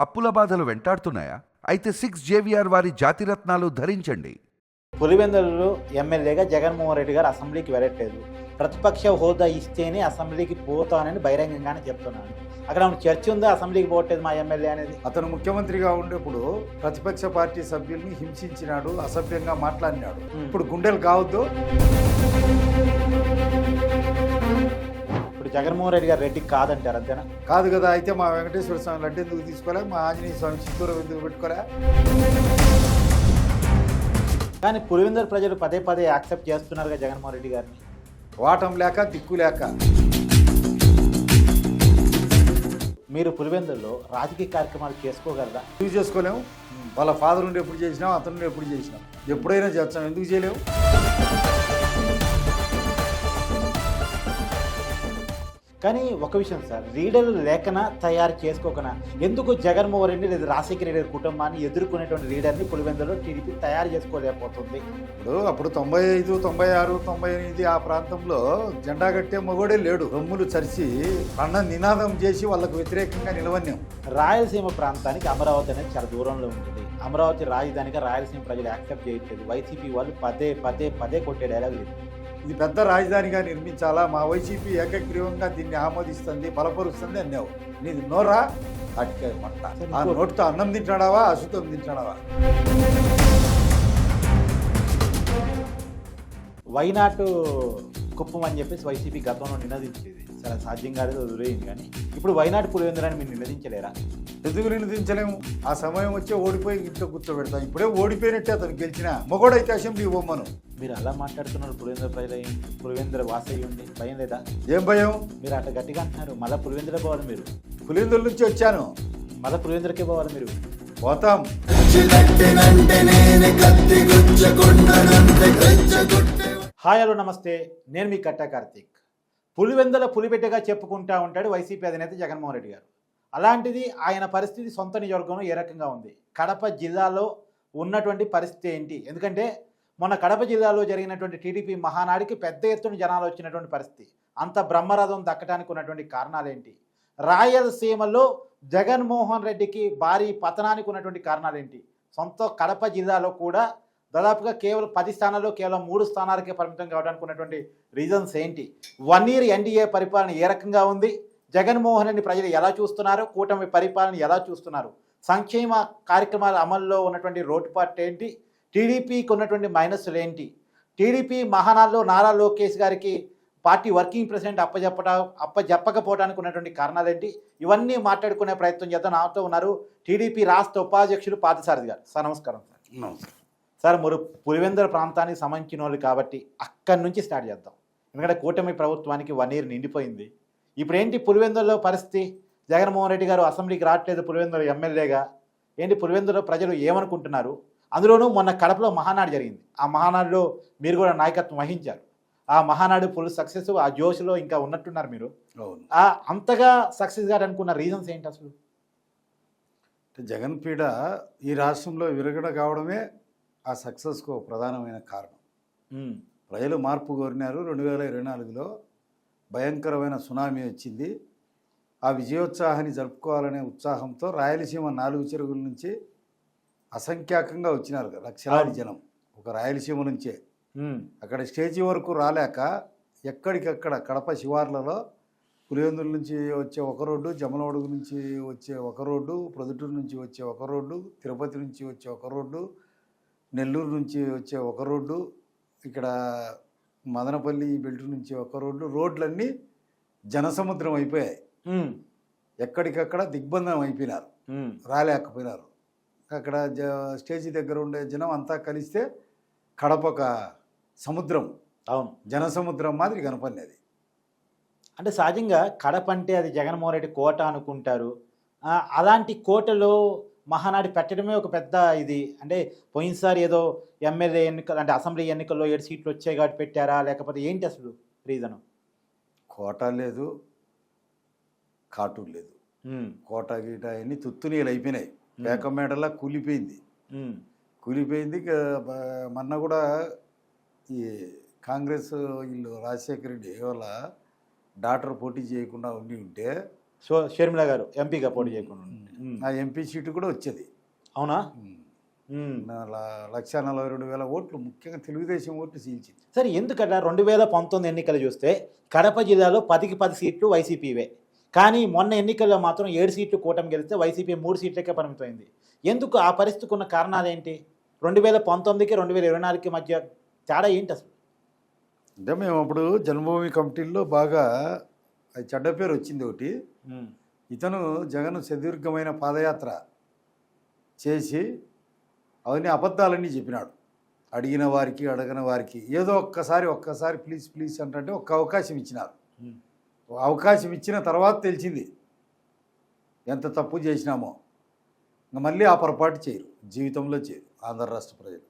అప్పుల బాధలు వెంటాడుతున్నాయా? అయితే 6 జేవిఆర్ వారి జాతిరత్నాలు ధరించండి. పులివెందులలో ఎమ్మెల్యేగా జగన్మోహన్ రెడ్డి గారు అసెంబ్లీకి వెళ్ళట్లేదు. ప్రతిపక్ష హోదా ఇస్తేనే అసెంబ్లీకి పోతానని బహిరంగంగానే చెప్తున్నాను. అక్కడ చర్చ ఉందా అసెంబ్లీకి పోవట్లేదు మా ఎమ్మెల్యే అనేది? అతను ముఖ్యమంత్రిగా ఉండేప్పుడు ప్రతిపక్ష పార్టీ సభ్యుల్ని హింసించినాడు, అసభ్యంగా మాట్లాడినాడు. ఇప్పుడు గుండెలు కావద్దు. ఇప్పుడు జగన్మోహన్ రెడ్డి గారు రెడ్డి కాదంటారు, అంతేనా? కాదు కదా. అయితే మా వెంకటేశ్వర స్వామి లడ్డు ఎందుకు తీసుకోలే, మా ఆంజనేయ స్వామి చిత్తూరు ఎందుకు పెట్టుకోలే? కానీ పులివెందుల ప్రజలు పదే పదే యాక్సెప్ట్ చేస్తున్నారుగా జగన్మోహన్ రెడ్డి గారిని. వాటం లేక దిక్కు లేక. మీరు పులివెందుల్లో రాజకీయ కార్యక్రమాలు చేసుకోగలరా? ఎందుకు చేసుకోలేము? వాళ్ళ ఫాదర్ నుండి ఎప్పుడు చేసినాం, అతను నుండి ఎప్పుడు చేసినాం, ఎప్పుడైనా చేస్తాం. ఎందుకు చేయలేము? కానీ ఒక విషయం సార్, లీడర్లు లేకనా తయారు చేసుకోకనా ఎందుకు జగన్మోహన్ రెడ్డి లేదా రాజశేఖర రెడ్డి కుటుంబాన్ని ఎదుర్కొనేటువంటి లీడర్ని పులివెందులో టీడీపీ తయారు చేసుకోలేకపోతుంది? అప్పుడు 95, 96, 98 ఆ ప్రాంతంలో జెండా కట్టే మగోడే లేడు. రొమ్ములు చరిచి అన్న నినాదం చేసి వాళ్ళకు వ్యతిరేకంగా నిలవన్యాం. రాయలసీమ ప్రాంతానికి అమరావతి అనేది చాలా దూరంలో ఉంటుంది. అమరావతి రాజధానిగా రాయలసీమ ప్రజలు యాక్సెప్ట్ చేయట్లేదు. వైసీపీ వాళ్ళు పదే పదే పదే కొట్టే డైలాగ్ లేదు. ఇది పెద్ద రాజధానిగా నిర్మించాలా, మా వైసీపీ ఏకగ్రీవంగా దీన్ని ఆమోదిస్తుంది, బలపరుస్తుంది అన్నావు. నీది నోరా అటుకే మట్ట. ఆ నోటితో అన్నం తింటాడావా, అశుద్ధం తింటాడావా? వైనాటు కుప్పం అని చెప్పేసి వైసీపీ గతంలో నినదించేది. చాలా సాధ్యం కాదు, వదిలేయింది. కానీ ఇప్పుడు వైనాటు పులివెందులని మీరు నినదించలేరా? ఎందుకు నినదించలేము? ఆ సమయం వచ్చే ఓడిపోయి ఇంట్లో కూర్చోబెడతాం. ఇప్పుడే ఓడిపోయినట్టే అతను గెలిచినా మగోడైతే అసెంబ్లీ ఇవ్వమను. మీరు అలా మాట్లాడుతున్నారు. పులివెందుల ప్రజలు పులివెందుల వాసయ్యి ఉండి భయం లేదా? ఏం భయం? మీరు అట్లా గట్టిగా అంటున్నారు. మళ్ళీ పులివెందులే పోవాలి మీరు. పులివెందుల నుంచి వచ్చాను, మళ్ళీ పులివెందులకే పోవాలి మీరు. పోతాం. హాయ్, హలో, నమస్తే. నేను మీ కట్టా కార్తీక్. పులివెందుల పులిబిడ్డగా చెప్పుకుంటా ఉంటాడు వైసీపీ అధినేత జగన్మోహన్ రెడ్డి గారు. అలాంటిది ఆయన పరిస్థితి సొంత నియోజకవర్గంలో ఏ రకంగా ఉంది? కడప జిల్లాలో ఉన్నటువంటి పరిస్థితి ఏంటి? ఎందుకంటే మొన్న కడప జిల్లాలో జరిగినటువంటి టీడీపీ మహానాడికి పెద్ద ఎత్తున జనాలు వచ్చినటువంటి పరిస్థితి. అంత బ్రహ్మరథం దక్కడానికి ఉన్నటువంటి కారణాలు ఏంటి? రాయలసీమలో జగన్మోహన్ రెడ్డికి భారీ పతనానికి ఉన్నటువంటి కారణాలు ఏంటి? సొంత కడప జిల్లాలో కూడా దాదాపుగా కేవలం 10 స్థానాల్లో కేవలం 3 స్థానాలకే పరిమితం కావడానికి ఉన్నటువంటి రీజన్స్ ఏంటి? 1 ఇయర్ ఎన్డీఏ పరిపాలన ఏ రకంగా ఉంది? జగన్మోహన్ రెడ్డి ప్రజలు ఎలా చూస్తున్నారు? కూటమి పరిపాలన ఎలా చూస్తున్నారు? సంక్షేమ కార్యక్రమాల అమల్లో ఉన్నటువంటి రోడ్డుపాటు ఏంటి? టీడీపీకి ఉన్నటువంటి మైనస్లు ఏంటి? టీడీపీ మహానాల్లో నారా లోకేష్ గారికి పార్టీ వర్కింగ్ ప్రెసిడెంట్ అప్పజెప్పకపోవడానికి ఉన్నటువంటి కారణాలు ఏంటి? ఇవన్నీ మాట్లాడుకునే ప్రయత్నం చేద్దాం. నాతో ఉన్నారు టీడీపీ రాష్ట్ర ఉపాధ్యక్షులు పార్థసారథి గారు. సార్ నమస్కారం. సార్ నమస్కారం. సార్, మీరు పులివెందుల ప్రాంతానికి సంబంధించిన వాళ్ళు కాబట్టి అక్కడి నుంచి స్టార్ట్ చేద్దాం. ఎందుకంటే కూటమి ప్రభుత్వానికి 1 ఇయర్ నిండిపోయింది. ఇప్పుడు ఏంటి పులివెందులలో పరిస్థితి? జగన్మోహన్ రెడ్డి గారు అసెంబ్లీకి రావట్లేదు పులివెందుల ఎమ్మెల్యేగా. ఏంటి పులివెందుల ప్రజలు ఏమనుకుంటున్నారు? అందులోనూ మొన్న కడపలో మహానాడు జరిగింది. ఆ మహానాడులో మీరు కూడా నాయకత్వం వహించారు. ఆ మహానాడు ఫుల్ సక్సెస్, ఆ జోష్లో ఇంకా ఉన్నట్టున్నారు మీరు. అంతగా సక్సెస్ గారు అనుకున్న రీజన్స్ ఏంటి అసలు? జగన్ పీడ ఈ రాష్ట్రంలో విరగడ కావడమే ఆ సక్సెస్కు ప్రధానమైన కారణం. ప్రజలు మార్పు కోరినారు. 2024లో భయంకరమైన సునామీ వచ్చింది. ఆ విజయోత్సాహాన్ని జరుపుకోవాలనే ఉత్సాహంతో రాయలసీమ 4 చెరుగుల నుంచి అసంఖ్యాకంగా వచ్చినారు లక్షలాది జనం. ఒక రాయలసీమ నుంచే అక్కడ స్టేజీ వరకు రాలేక ఎక్కడికక్కడ కడప శివార్లలో పులివెందుల నుంచి వచ్చే ఒక రోడ్డు, జమలమడుగు నుంచి వచ్చే ఒక రోడ్డు, ప్రొద్దుటూరు నుంచి వచ్చే ఒక రోడ్డు, తిరుపతి నుంచి వచ్చే ఒక రోడ్డు, నెల్లూరు నుంచి వచ్చే ఒక రోడ్డు, ఇక్కడ మదనపల్లి బెల్ట్ నుంచి ఒక రోడ్డు, రోడ్లన్నీ జనసముద్రం అయిపోయాయి. ఎక్కడికక్కడ దిగ్బంధనం అయిపోయినారు, రాలేకపోయినారు. అక్కడ స్టేజీ దగ్గర ఉండే జనం అంతా కలిస్తే కడప ఒక సముద్రం, అవును, జనసముద్రం మాదిరి కనపడినది. అంటే సహజంగా కడప అంటే అది జగన్మోహన్ రెడ్డి కోట అనుకుంటారు. అలాంటి కోటలో మహానాడు పెట్టడమే ఒక పెద్ద ఇది. అంటే పోయినసారి ఏదో ఎమ్మెల్యే ఎన్నికలు అంటే అసెంబ్లీ ఎన్నికల్లో 7 సీట్లు వచ్చాయి కాబట్టి పెట్టారా, లేకపోతే ఏంటి అసలు రీజను? కోట లేదు, కాటు లేదు. కోట గీట అన్నీ తుత్తునీళ్ళు అయిపోయినాయి. పేకమేడలా కూలిపోయింది. మొన్న కూడా ఈ కాంగ్రెస్ వీళ్ళు రాజశేఖర రెడ్డి వాళ్ళ డాక్టర్ పోటీ చేయకుండా ఉంటే షర్మిల గారు ఎంపీగా పోటీ చేయకుండా ఉంటే. ఆ ఎంపీ సీటు కూడా వచ్చేది. అవునా? 1,42,000 ఓట్లు ముఖ్యంగా తెలుగుదేశం ఓట్లు చీల్చింది. సరే, ఎందుకట 2019 ఎన్నికలు చూస్తే కడప జిల్లాలో 10కి 10 సీట్లు వైసీపీవే, కానీ మొన్న ఎన్నికల్లో మాత్రం 7 సీట్లు కూటమి గెలిస్తే వైసీపీ 3 సీట్లకే పరిమితమైంది. ఎందుకు ఆ పరిస్థితికి ఉన్న కారణాలు ఏంటి? 2019కి 2024కి మధ్య తేడా ఏంటి అసలు? అంటే మేము అప్పుడు జన్మభూమి కమిటీల్లో బాగా అది చెడ్డ పేరు వచ్చింది ఒకటి. ఇతను జగన్ సుదీర్ఘమైన పాదయాత్ర చేసి అవన్నీ అబద్ధాలన్నీ చెప్పినాడు. అడిగిన వారికి అడగని వారికి ఏదో ఒక్కసారి ప్లీజ్ ప్లీజ్ అంటే ఒక్క అవకాశం ఇచ్చినారు. అవకాశం ఇచ్చిన తర్వాత తెలిసింది ఎంత తప్పు చేసినామో. ఇంకా మళ్ళీ ఆ పొరపాటు చేయరు, జీవితంలో చేయరు ఆంధ్ర రాష్ట్ర ప్రజలు.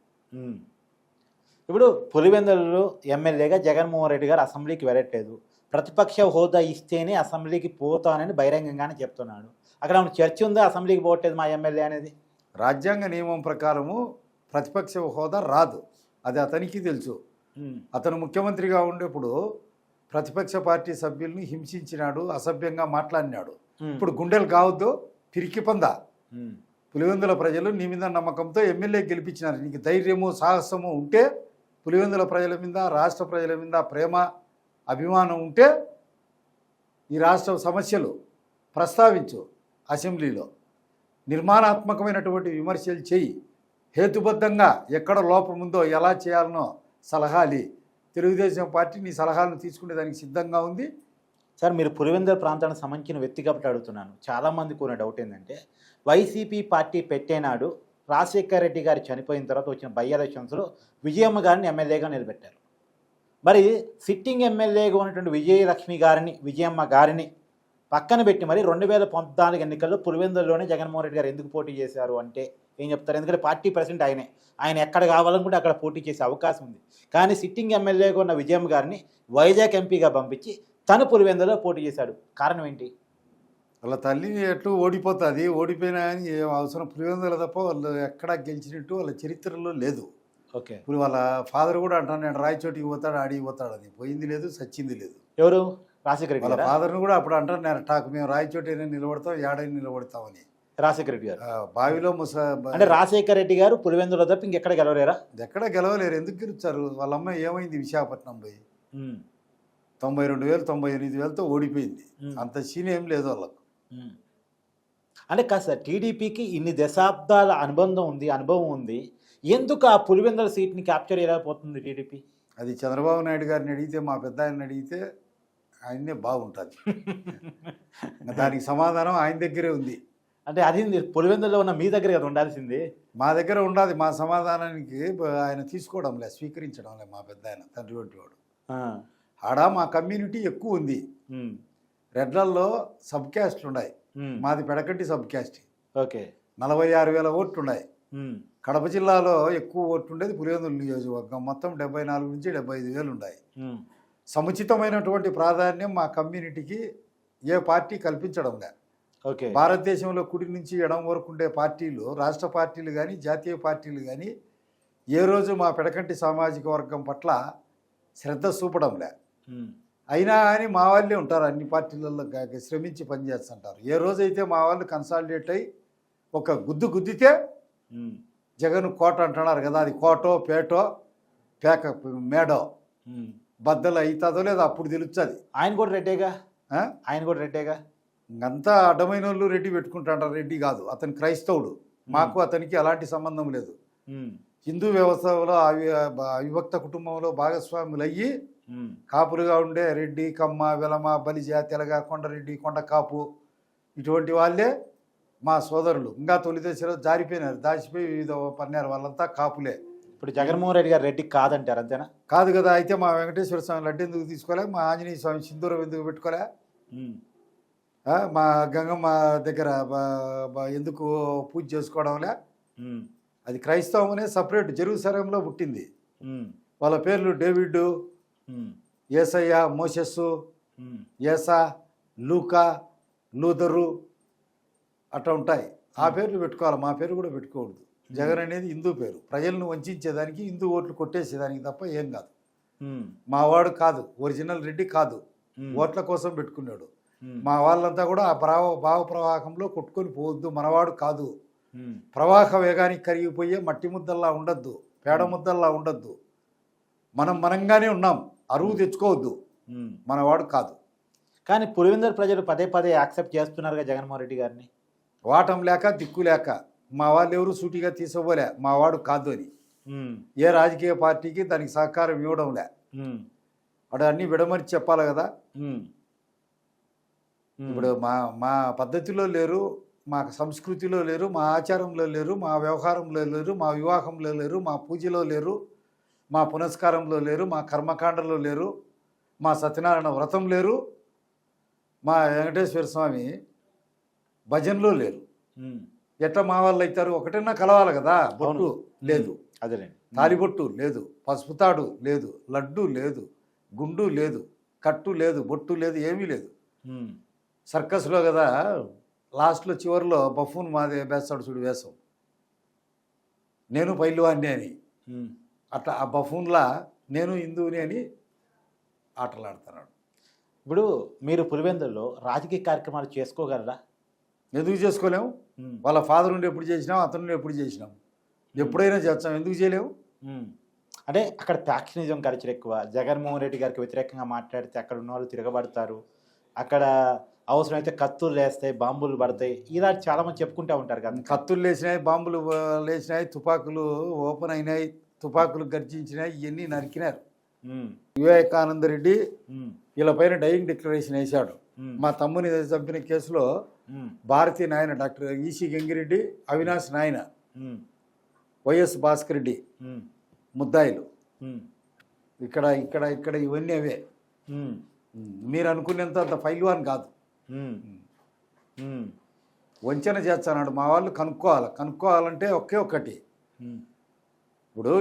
ఇప్పుడు పులివెందులలో ఎమ్మెల్యేగా జగన్మోహన్ రెడ్డి గారు అసెంబ్లీకి వెళ్ళట్లేదు. ప్రతిపక్ష హోదా ఇస్తేనే అసెంబ్లీకి పోతానని బహిరంగంగానే చెప్తున్నాడు. అక్కడ చర్చ ఉందా అసెంబ్లీకి పోవట్లేదు మా ఎమ్మెల్యే అనేది? రాజ్యాంగ నియమం ప్రకారము ప్రతిపక్ష హోదా రాదు, అది అతనికి తెలుసు. అతను ముఖ్యమంత్రిగా ఉండేప్పుడు ప్రతిపక్ష పార్టీ సభ్యుల్ని హింసించినాడు, అసభ్యంగా మాట్లాడినాడు. ఇప్పుడు గుండెలు కావద్దు, పిరికి పందా. పులివెందుల ప్రజలు నీ మీద నమ్మకంతో ఎమ్మెల్యే గెలిపించినారు. నీకు ధైర్యము సాహసము ఉంటే, పులివెందుల ప్రజల మీద రాష్ట్ర ప్రజల మీద ప్రేమ అభిమానం ఉంటే ఈ రాష్ట్ర సమస్యలు ప్రస్తావించు, అసెంబ్లీలో నిర్మాణాత్మకమైనటువంటి విమర్శలు చేయి, హేతుబద్ధంగా ఎక్కడ లోపం ఉందో ఎలా చేయాలనో సలహాలు. తెలుగుదేశం పార్టీ నీ సలహాలను తీసుకునే దానికి సిద్ధంగా ఉంది. సార్, మీరు పులివెందుల ప్రాంతానికి సంబంధించిన వ్యక్తి కాబట్టి అడుగుతున్నాను. చాలామందికి ఉన్న డౌట్ ఏంటంటే, వైసీపీ పార్టీ పెట్టేనాడు రాజశేఖర్ రెడ్డి గారు చనిపోయిన తర్వాత వచ్చిన బై ఎలక్షన్స్లో విజయమ్మ గారిని ఎమ్మెల్యేగా నిలబెట్టారు. మరి సిట్టింగ్ ఎమ్మెల్యేగా ఉన్నటువంటి విజయమ్మ గారిని పక్కన పెట్టి మరి 2014 ఎన్నికల్లో పులివెందుల్లోనే జగన్మోహన్ రెడ్డి గారు ఎందుకు పోటీ చేశారు అంటే ఏం చెప్తారు? ఎందుకంటే పార్టీ ప్రెసిడెంట్ ఆయన ఎక్కడ కావాలనుకుంటే అక్కడ పోటీ చేసే అవకాశం ఉంది. కానీ సిట్టింగ్ ఎమ్మెల్యేగా ఉన్న విజయమ్మ గారిని వైజాగ్ ఎంపీగా పంపించి తను పులివెందులో పోటీ చేశాడు. కారణం ఏంటి? వాళ్ళ తల్లి ఎట్లు ఓడిపోతుంది, ఓడిపోయినా కానీ ఏం అవసరం. పులివెందుల తప్ప వాళ్ళు ఎక్కడా గెలిచినట్టు వాళ్ళ చరిత్రలో లేదు. ఓకే, ఇప్పుడు వాళ్ళ ఫాదర్ కూడా అంటాను, నేను రాయచోటికి పోతాడు, ఆడికి పోతాడు, అది పోయింది లేదు, సచ్చింది లేదు. ఎవరు? రాజశేఖర రెడ్డి వాళ్ళ గారు. ఫాదర్ని కూడా అప్పుడు అంటారు, నేను టాక్ మేము రాయచోటి నిలబడతాం, ఏడైనా నిలబడతామని. రాజశేఖర రెడ్డి గారు బావిలో అంటే రాజశేఖర రెడ్డి గారు పులివెందులో తప్ప ఇంకెక్కడ గెలవలేరా? ఎక్కడ గెలవలేరు. ఎందుకు గెలుస్తారు? వాళ్ళ అమ్మ ఏమైంది విశాఖపట్నం పోయి 92,000 98,000తో ఓడిపోయింది. అంత సీన్ ఏం లేదు వాళ్ళకు. అంటే కాదు సార్, టీడీపీకి ఇన్ని దశాబ్దాల అనుభవం ఉంది, ఎందుకు ఆ పులివెందుల సీట్ని క్యాప్చర్ చేయలేకపోతుంది టీడీపీ? అది చంద్రబాబు నాయుడు గారిని అడిగితే, మా పెద్ద ఆయన్ని అడిగితే ఆయన్నే బాగుంటుంది. దానికి సమాధానం ఆయన దగ్గరే ఉంది. అంటే అది పులివెందులో ఉన్న మీ దగ్గర కదా ఉండాల్సింది. మా దగ్గర ఉండాలి. మా సమాధానానికి ఆయన తీసుకోవడం లే, స్వీకరించడం లే. మా పెద్ద ఆయన తండ్రి వంటి వాడు. ఆడ మా కమ్యూనిటీ ఎక్కువ ఉంది. రెడ్లల్లో సబ్ క్యాస్ట్లు ఉన్నాయి, మాది పెడకంటి సబ్ క్యాస్ట్. ఓకే, 46,000 ఓట్లు ఉన్నాయి. కడప జిల్లాలో ఎక్కువ ఓట్లు ఉండేది పులివెందుల నియోజకవర్గం. మొత్తం 74 నుంచి 75,000 ఉన్నాయి. సముచితమైనటువంటి ప్రాధాన్యం మా కమ్యూనిటీకి ఏ పార్టీ కల్పించడం లే. ఓకే, భారతదేశంలో కుడి నుంచి ఎడం వరకు ఉండే పార్టీలు, రాష్ట్ర పార్టీలు కానీ జాతీయ పార్టీలు కానీ ఏ రోజు మా పెడకంటి సామాజిక వర్గం పట్ల శ్రద్ధ చూపడం లే. అయినా కానీ మా వాళ్ళే ఉంటారు, అన్ని పార్టీలలో శ్రమించి పనిచేస్తుంటారు. ఏ రోజైతే మా వాళ్ళు కన్సాలిడేట్ అయ్యి ఒక గుద్దితే జగన్ కోట అంటున్నారు కదా, అది కోటో పేటో పేక మేడో బద్దలు అవుతుందో లేదో అప్పుడు తెలుస్తుంది. ఆయన కూడా రెడ్డేగా. ఇంకంతా అడ్డమైన వాళ్ళు రెడ్డి పెట్టుకుంటాంటారు. రెడ్డి కాదు, అతను క్రైస్తవుడు. మాకు అతనికి అలాంటి సంబంధం లేదు. హిందూ వ్యవస్థలో అవిభక్త కుటుంబంలో భాగస్వాములు అయ్యి కాపులుగా ఉండే రెడ్డి, కమ్మ, వెలమ, బలిజ, తెలగ, కొండరెడ్డి, కొండ కాపు ఇటువంటి వాళ్ళే మా సోదరులు. ఇంకా తొలి దశలో జారిపోయినారు, దాచిపోయి వివిధ పన్నారు. వాళ్ళంతా కాపులే. ఇప్పుడు జగన్మోహన్ రెడ్డి గారు రెడ్డి కాదంటారు, అంతేనా? కాదు కదా. అయితే మా వెంకటేశ్వర స్వామి లడ్డు ఎందుకు తీసుకోలే? మా ఆంజనేయ స్వామి సింధూరం ఎందుకు పెట్టుకోలే? మా గంగమ్మ దగ్గర ఎందుకు పూజ చేసుకోవడంలే? అది క్రైస్తవం అనే సపరేట్ జెరూసలేంలో పుట్టింది. వాళ్ళ పేర్లు డేవిడ్, ఏసయ్య, మోసెస్సు, ఏసా, లూకా, లూథరు అట్లా ఉంటాయి. ఆ పేర్లు పెట్టుకోవాలి, మా పేరు కూడా పెట్టుకోకూడదు. జగన్ అనేది హిందూ పేరు. ప్రజలను వంచేదానికి, హిందూ ఓట్లు కొట్టేసేదానికి తప్ప ఏం కాదు. మావాడు కాదు, ఒరిజినల్ రెడ్డి కాదు, ఓట్ల కోసం పెట్టుకున్నాడు. మా వాళ్ళంతా కూడా ఆ భావ ప్రవాహంలో కొట్టుకొని పోవద్దు, మనవాడు కాదు, ప్రవాహ వేగానికి కరిగిపోయే మట్టి ముద్దల్లా ఉండద్దు, పేడ ముద్దల్లా ఉండద్దు, మనంగానే ఉన్నాం, అరువు తెచ్చుకోవద్దు, మనవాడు కాదు. కానీ పులివెందుల ప్రజలు పదే పదే యాక్సెప్ట్ చేస్తున్నారుగా జగన్మోహన్ రెడ్డి గారిని. వాటం లేక దిక్కు లేక మా వాళ్ళు ఎవరు సూటిగా తీసుకోలే మావాడు కాదు అని. ఏ రాజకీయ పార్టీకి దానికి సహకారం ఇవ్వడంలే. అక్కడ అన్నీ విడమరిచి చెప్పాలి కదా. ఇప్పుడు మా పద్ధతిలో లేరు, మా సంస్కృతిలో లేరు, మా ఆచారంలో లేరు, మా వ్యవహారంలో లేరు, మా వివాహంలో లేరు, మా పూజలో లేరు, మా పునస్కారంలో లేరు, మా కర్మకాండలో లేరు, మా సత్యనారాయణ వ్రతం లేరు, మా వెంకటేశ్వర స్వామి భజనలో లేరు. ఎట్లా మా వాళ్ళు అవుతారు? ఒకటన్నా కలవాలి కదా. బొట్టు లేదు, అదేలేండి, తాలిబొట్టు లేదు, పసుపు తాడు లేదు, లడ్డు లేదు, గుండు లేదు, కట్టు లేదు, బొట్టు లేదు, ఏమీ లేదు. సర్కస్లో కదా లాస్ట్లో చివరిలో బఫూన్ మాదే వేస్తాడు చూడు వేషం, నేను పైల్వాన్ని అని. అట్లా ఆ బఫూన్లా నేను హిందువుని అని ఆటలాడుతున్నాడు. ఇప్పుడు మీరు పులివెందుల్లో రాజకీయ కార్యక్రమాలు చేసుకోగలరా? ఎందుకు చేసుకోలేము? వాళ్ళ ఫాదర్ నుండి ఎప్పుడు చేసినాం, అతను నుండి ఎప్పుడు చేసినాం, ఎప్పుడైనా చేస్తాం, ఎందుకు చేయలేము? అంటే అక్కడ ఫ్యాక్షనిజం కల్చర్ ఎక్కువ. జగన్మోహన్ రెడ్డి గారికి వ్యతిరేకంగా మాట్లాడితే అక్కడ ఉన్న వాళ్ళు తిరగబడతారు, అక్కడ అవసరమైతే కత్తులు లేస్తాయి, బాంబులు పడతాయి, ఇలాంటి చాలామంది చెప్పుకుంటూ ఉంటారు కదా. కత్తులు లేచినాయి, బాంబులు లేచినాయి, తుపాకులు ఓపెన్ అయినాయి, తుపాకులు గర్జించినాయి, ఇవన్నీ నరికినారు. వివేకానంద రెడ్డి వీళ్ళ పైన డయింగ్ డిక్లరేషన్ వేశాడు. మా తమ్ముని చంపిన కేసులో భారతీయ నాయన డాక్టర్ ఈసి గంగిరెడ్డి, అవినాష్ నాయన, వైఎస్ భాస్కర్ రెడ్డి ముద్దాయిలు. ఇక్కడ ఇక్కడ ఇక్కడ ఇవన్నీ అవే. మీరు అనుకునేంత అంత పైల్వాన్ కాదు. వంచన చేస్తాడు. మా వాళ్ళు కనుక్కోవాలంటే ఒకే ఒక్కటి. ఇప్పుడు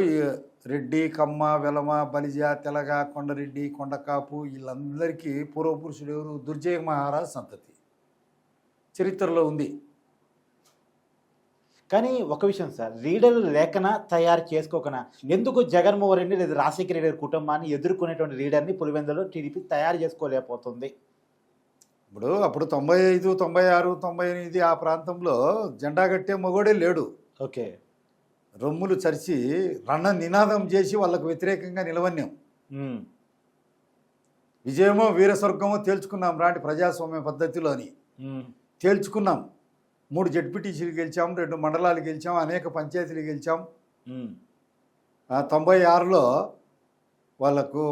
రెడ్డి, కమ్మ, వెలమ, బలిజ, తెలగ, కొండరెడ్డి, కొండకాపు వీళ్ళందరికీ పూర్వపురుషుడు ఎవరు? దుర్జయ మహారాజ్ సంతతి చరిత్రలో ఉంది. కానీ ఒక విషయం సార్, లీడర్లు లేకనా తయారు చేసుకోకనా ఎందుకు జగన్మోహన్ రెడ్డి లేదా రాజశేఖర రెడ్డి గారి కుటుంబాన్ని ఎదుర్కొనేటువంటి లీడర్ని పులివెందులో టీడీపీ తయారు చేసుకోలేకపోతుంది? ఇప్పుడు అప్పుడు 95, 96, 98 ఆ ప్రాంతంలో జెండా కట్టే మగోడే లేడు. ఓకే, రొమ్ములు చరిచి రణ నినాదం చేసి వాళ్ళకు వ్యతిరేకంగా నిలవన్యాం. విజయమో వీరస్వర్గమో తేల్చుకున్నాం రాంటి ప్రజాస్వామ్య పద్ధతిలోని తేల్చుకున్నాం. 3 జడ్పీటీసీలు గెలిచాం, 2 మండలాలు గెలిచాం, అనేక పంచాయతీలు గెలిచాం. 96లో వాళ్ళకు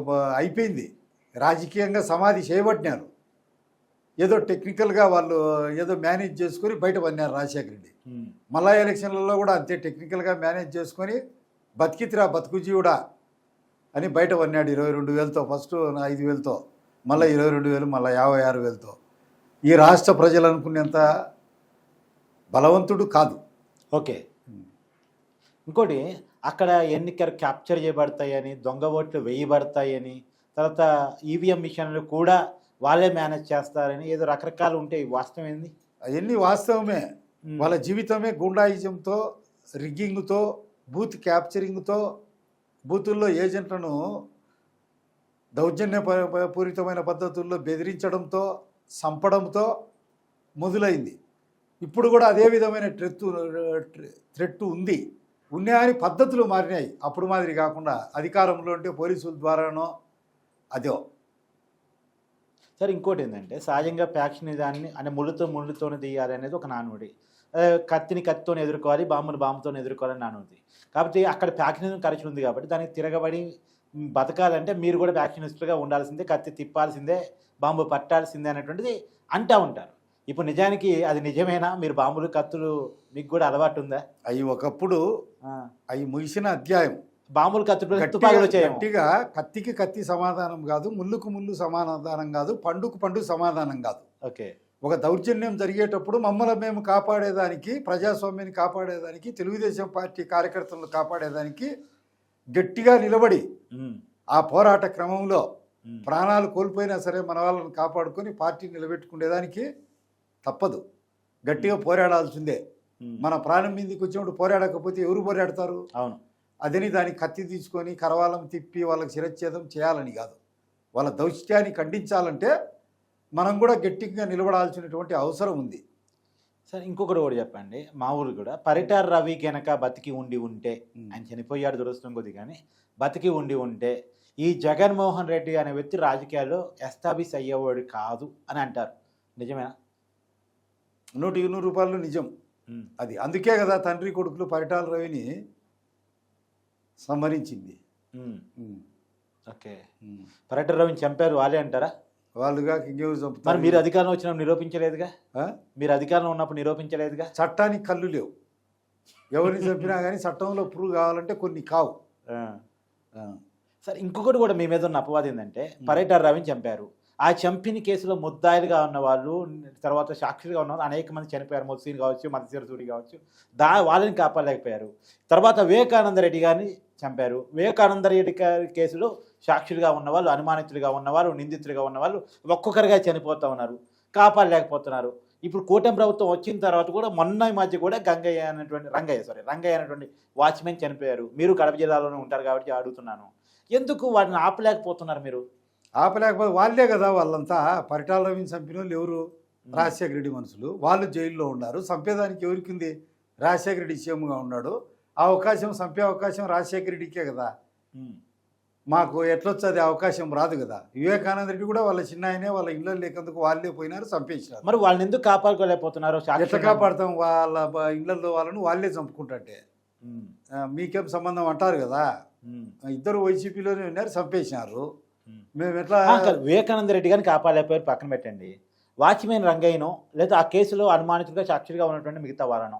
అయిపోయింది, రాజకీయంగా సమాధి చేయబట్టినారు. ఏదో టెక్నికల్గా వాళ్ళు ఏదో మేనేజ్ చేసుకొని బయట పడినారు రాజశేఖర రెడ్డి. మళ్ళా ఎలక్షన్లలో కూడా అంతే టెక్నికల్గా మేనేజ్ చేసుకొని బతికితిరా బతుకు జీవుడా అని బయట పడినాడు 22,000తో. ఫస్ట్ 5,000తో, మళ్ళీ 22,000, మళ్ళీ 56,000తో. ఈ రాష్ట్ర ప్రజలు అనుకునేంత బలవంతుడు కాదు. ఓకే, ఇంకోటి అక్కడ ఎన్నికలు క్యాప్చర్ చేయబడతాయని, దొంగ ఓట్లు వేయబడతాయని, తర్వాత ఈవీఎం మిషన్లు కూడా వాళ్ళే మేనేజ్ చేస్తారని ఏదో రకరకాలు ఉంటాయి. వాస్తవం ఏంది? అవన్నీ వాస్తవమే. వాళ్ళ జీవితమే గుండాయిజంతో, రిగ్గింగ్తో, బూత్ క్యాప్చరింగ్తో, బూతుల్లో ఏజెంట్లను దౌర్జన్యపూరితమైన పద్ధతుల్లో బెదిరించడంతో, చంపడంతో మొదలైంది. ఇప్పుడు కూడా అదే విధమైన థ్రెట్ ఉంది. ఉన్నాయని పద్ధతులు మారినాయి. అప్పుడు మాదిరి కాకుండా అధికారంలో ఉంటే పోలీసుల ద్వారానో అదో. సరే, ఇంకోటి ఏంటంటే సహజంగా ఫ్యాక్షనిజాన్ని అంటే ముళ్ళుతోనే తీయాలి అనేది ఒక నానుడి. కత్తిని కత్తితోనే ఎదుర్కోవాలి, బాంబుతోనే ఎదుర్కోవాలని నానుడి. కాబట్టి అక్కడ ఫ్యాక్షనిజం కల్చర్ ఉంది కాబట్టి దానికి తిరగబడి బతకాలంటే మీరు కూడా ఫ్యాక్షనిస్టులుగా ఉండాల్సిందే, కత్తి తిప్పాల్సిందే, బాంబు పట్టాల్సిందే అనేటువంటిది అంటూ ఉంటారు. ఇప్పుడు నిజానికి అది నిజమేనా? మీరు బాంబులు, కత్తులు మీకు కూడా అలవాటు ఉందా? అవి ఒకప్పుడు అవి ముగిసిన అధ్యాయం. బాంబులు, కత్తులు గట్టిగా కత్తికి కత్తి సమాధానం కాదు, ముళ్ళుకు ముళ్ళు సమాధానం కాదు, పండుకు పండు సమాధానం కాదు. ఓకే, ఒక దౌర్జన్యం జరిగేటప్పుడు మమ్మల్ని మేము కాపాడేదానికి, ప్రజాస్వామ్యాన్ని కాపాడేదానికి, తెలుగుదేశం పార్టీ కార్యకర్తలను కాపాడేదానికి గట్టిగా నిలబడి ఆ పోరాట క్రమంలో ప్రాణాలు కోల్పోయినా సరే మన వాళ్ళని కాపాడుకొని పార్టీ నిలబెట్టుకునేదానికి తప్పదు, గట్టిగా పోరాడాల్సిందే. మన ప్రాణం మీదకి వచ్చినప్పుడు పోరాడకపోతే ఎవరు పోరాడతారు? అవును. అదని దానికి కత్తి తీసుకొని కరవాలం తిప్పి వాళ్ళకి శిరచ్ఛేదం చేయాలని కాదు. వాళ్ళ దౌత్యాన్ని ఖండించాలంటే మనం కూడా గట్టిగా నిలబడాల్సినటువంటి అవసరం ఉంది. సరే ఇంకొకటి కూడా చెప్పండి. మా ఊరు కూడా పరిటార రవి గనక బతికి ఉండి ఉంటే, ఆయన చనిపోయాడు దురదృష్టం కొద్ది, కానీ బతికి ఉండి ఉంటే ఈ జగన్మోహన్ రెడ్డి అనే వ్యక్తి రాజకీయాల్లో ఎస్టాబ్లిష్ అయ్యేవాడు కాదు అని అంటారు. నిజమేనా? 100% నిజం అది. అందుకే కదా తండ్రి కొడుకులు పరిటాల రవిని సంహరించింది. ఓకే, పరిటార రవిని చంపారు వాళ్ళే అంటారా? వాళ్ళుగా ఇంకెవరు మరి చంపుతారు? మీరు అధికారంలో వచ్చినప్పుడు నిరూపించలేదుగా? ఆ? మీరు అధికారంలో ఉన్నప్పుడు నిరూపించలేదుగా? చట్టానికి కళ్ళు లేవు. ఎవరిని చంపినా కానీ చట్టంలో ప్రూవ్ కావాలంటే కొన్ని కావు. సరే ఇంకొకటి కూడా మీ మీద ఉన్న అపవాదం ఏంటంటే, పరిటార రవిని చంపారు. ఆ చంపిన కేసులో ముద్దాయిలుగా ఉన్న వాళ్ళు, తర్వాత సాక్షులుగా ఉన్న వాళ్ళు అనేక మంది చనిపోయారు. మొత్సీన్ కావచ్చు, మత్స్యరసూరి కావచ్చు, వాళ్ళని కాపాడలేకపోయారు. తర్వాత వివేకానంద రెడ్డి గారిని చంపారు. వివేకానంద రెడ్డి గారి కేసులో సాక్షులుగా ఉన్నవాళ్ళు, అనుమానితులుగా ఉన్నవారు, నిందితులుగా ఉన్నవాళ్ళు ఒక్కొక్కరిగా చనిపోతూ ఉన్నారు, కాపాడలేకపోతున్నారు. ఇప్పుడు కూటమి ప్రభుత్వం వచ్చిన తర్వాత కూడా మొన్న ఈ మధ్య కూడా రంగయ్య అనేటువంటి వాచ్మెన్ చనిపోయారు. మీరు కడప జిల్లాలోనే ఉంటారు కాబట్టి అడుగుతున్నాను, ఎందుకు వాటిని ఆపలేకపోతున్నారు మీరు? ఆపలేకపోతే వాళ్ళే కదా, వాళ్ళంతా పరిటాల రవిని చంపిన వాళ్ళు ఎవరు? రాజశేఖర రెడ్డి మనుషులు. వాళ్ళు జైల్లో ఉన్నారు. చంపేదానికి ఎవరికి ఉంది? రాజశేఖర రెడ్డి సీఎంగా ఉన్నాడు. ఆ అవకాశం, చంపే అవకాశం రాజశేఖర రెడ్డికే కదా. మాకు ఎట్లొచ్చది అవకాశం రాదు కదా. వివేకానంద రెడ్డి కూడా వాళ్ళ చిన్న ఆయనే, వాళ్ళ ఇళ్ళ లేకందుకు వాళ్ళే పోయినారు, చంపేసినారు. మరి వాళ్ళని ఎందుకు కాపాడుకోలేకపోతున్నారు? ఎట్లా కాపాడతాం? వాళ్ళ ఇళ్ళల్లో వాళ్ళను వాళ్ళే చంపుకుంటే మీకేం సంబంధం అంటారు కదా. ఇద్దరు వైసీపీలోనే ఉన్నారు, చంపేసినారు. మేము ఎట్లా? వివేకానంద రెడ్డి గారిని కాపాడలేకపోయారు పక్కన పెట్టండి, వాచ్మెన్ రంగయ్యనో లేదా ఆ కేసులో అనుమానితులుగా సాక్షులుగా ఉన్నటువంటి మిగతా వాళ్ళను.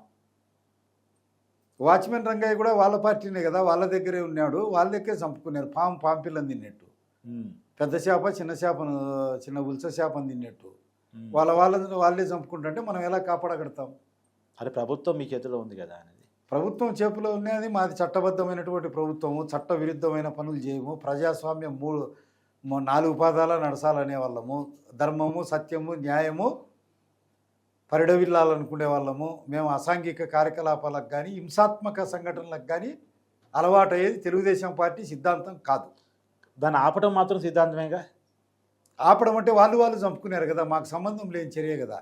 వాచ్మెన్ రంగయ్య కూడా వాళ్ళ పార్టీనే కదా, వాళ్ళ దగ్గరే ఉన్నాడు, వాళ్ళ దగ్గరే చంపుకున్నారు. పాంపిల్లని తిన్నట్టు, పెద్ద చేప చిన్న చేపను, చిన్న ఉల్స చేపను తిన్నట్టు వాళ్ళే చంపుకుంటుంటే మనం ఎలా కాపాడగడతాం? అది ప్రభుత్వం మీ చేతిలో ఉంది కదా అనేది. ప్రభుత్వం చేతిలో ఉన్నది మాది చట్టబద్ధమైనటువంటి ప్రభుత్వము. చట్ట విరుద్ధమైన పనులు చేయము. ప్రజాస్వామ్యం 4 పాదాల నడసాలనే వాళ్ళము. ధర్మము, సత్యము, న్యాయము పరిడవిల్లాలనుకునే వాళ్ళము. మేము అసాంఘిక కార్యకలాపాలకు కానీ హింసాత్మక సంఘటనలకు కానీ అలవాటయ్యేది తెలుగుదేశం పార్టీ సిద్ధాంతం కాదు. దాన్ని ఆపడం మాత్రం సిద్ధాంతమేగా. ఆపడం అంటే వాళ్ళు చంపుకున్నారు కదా, మాకు సంబంధం లేని చర్య కదా.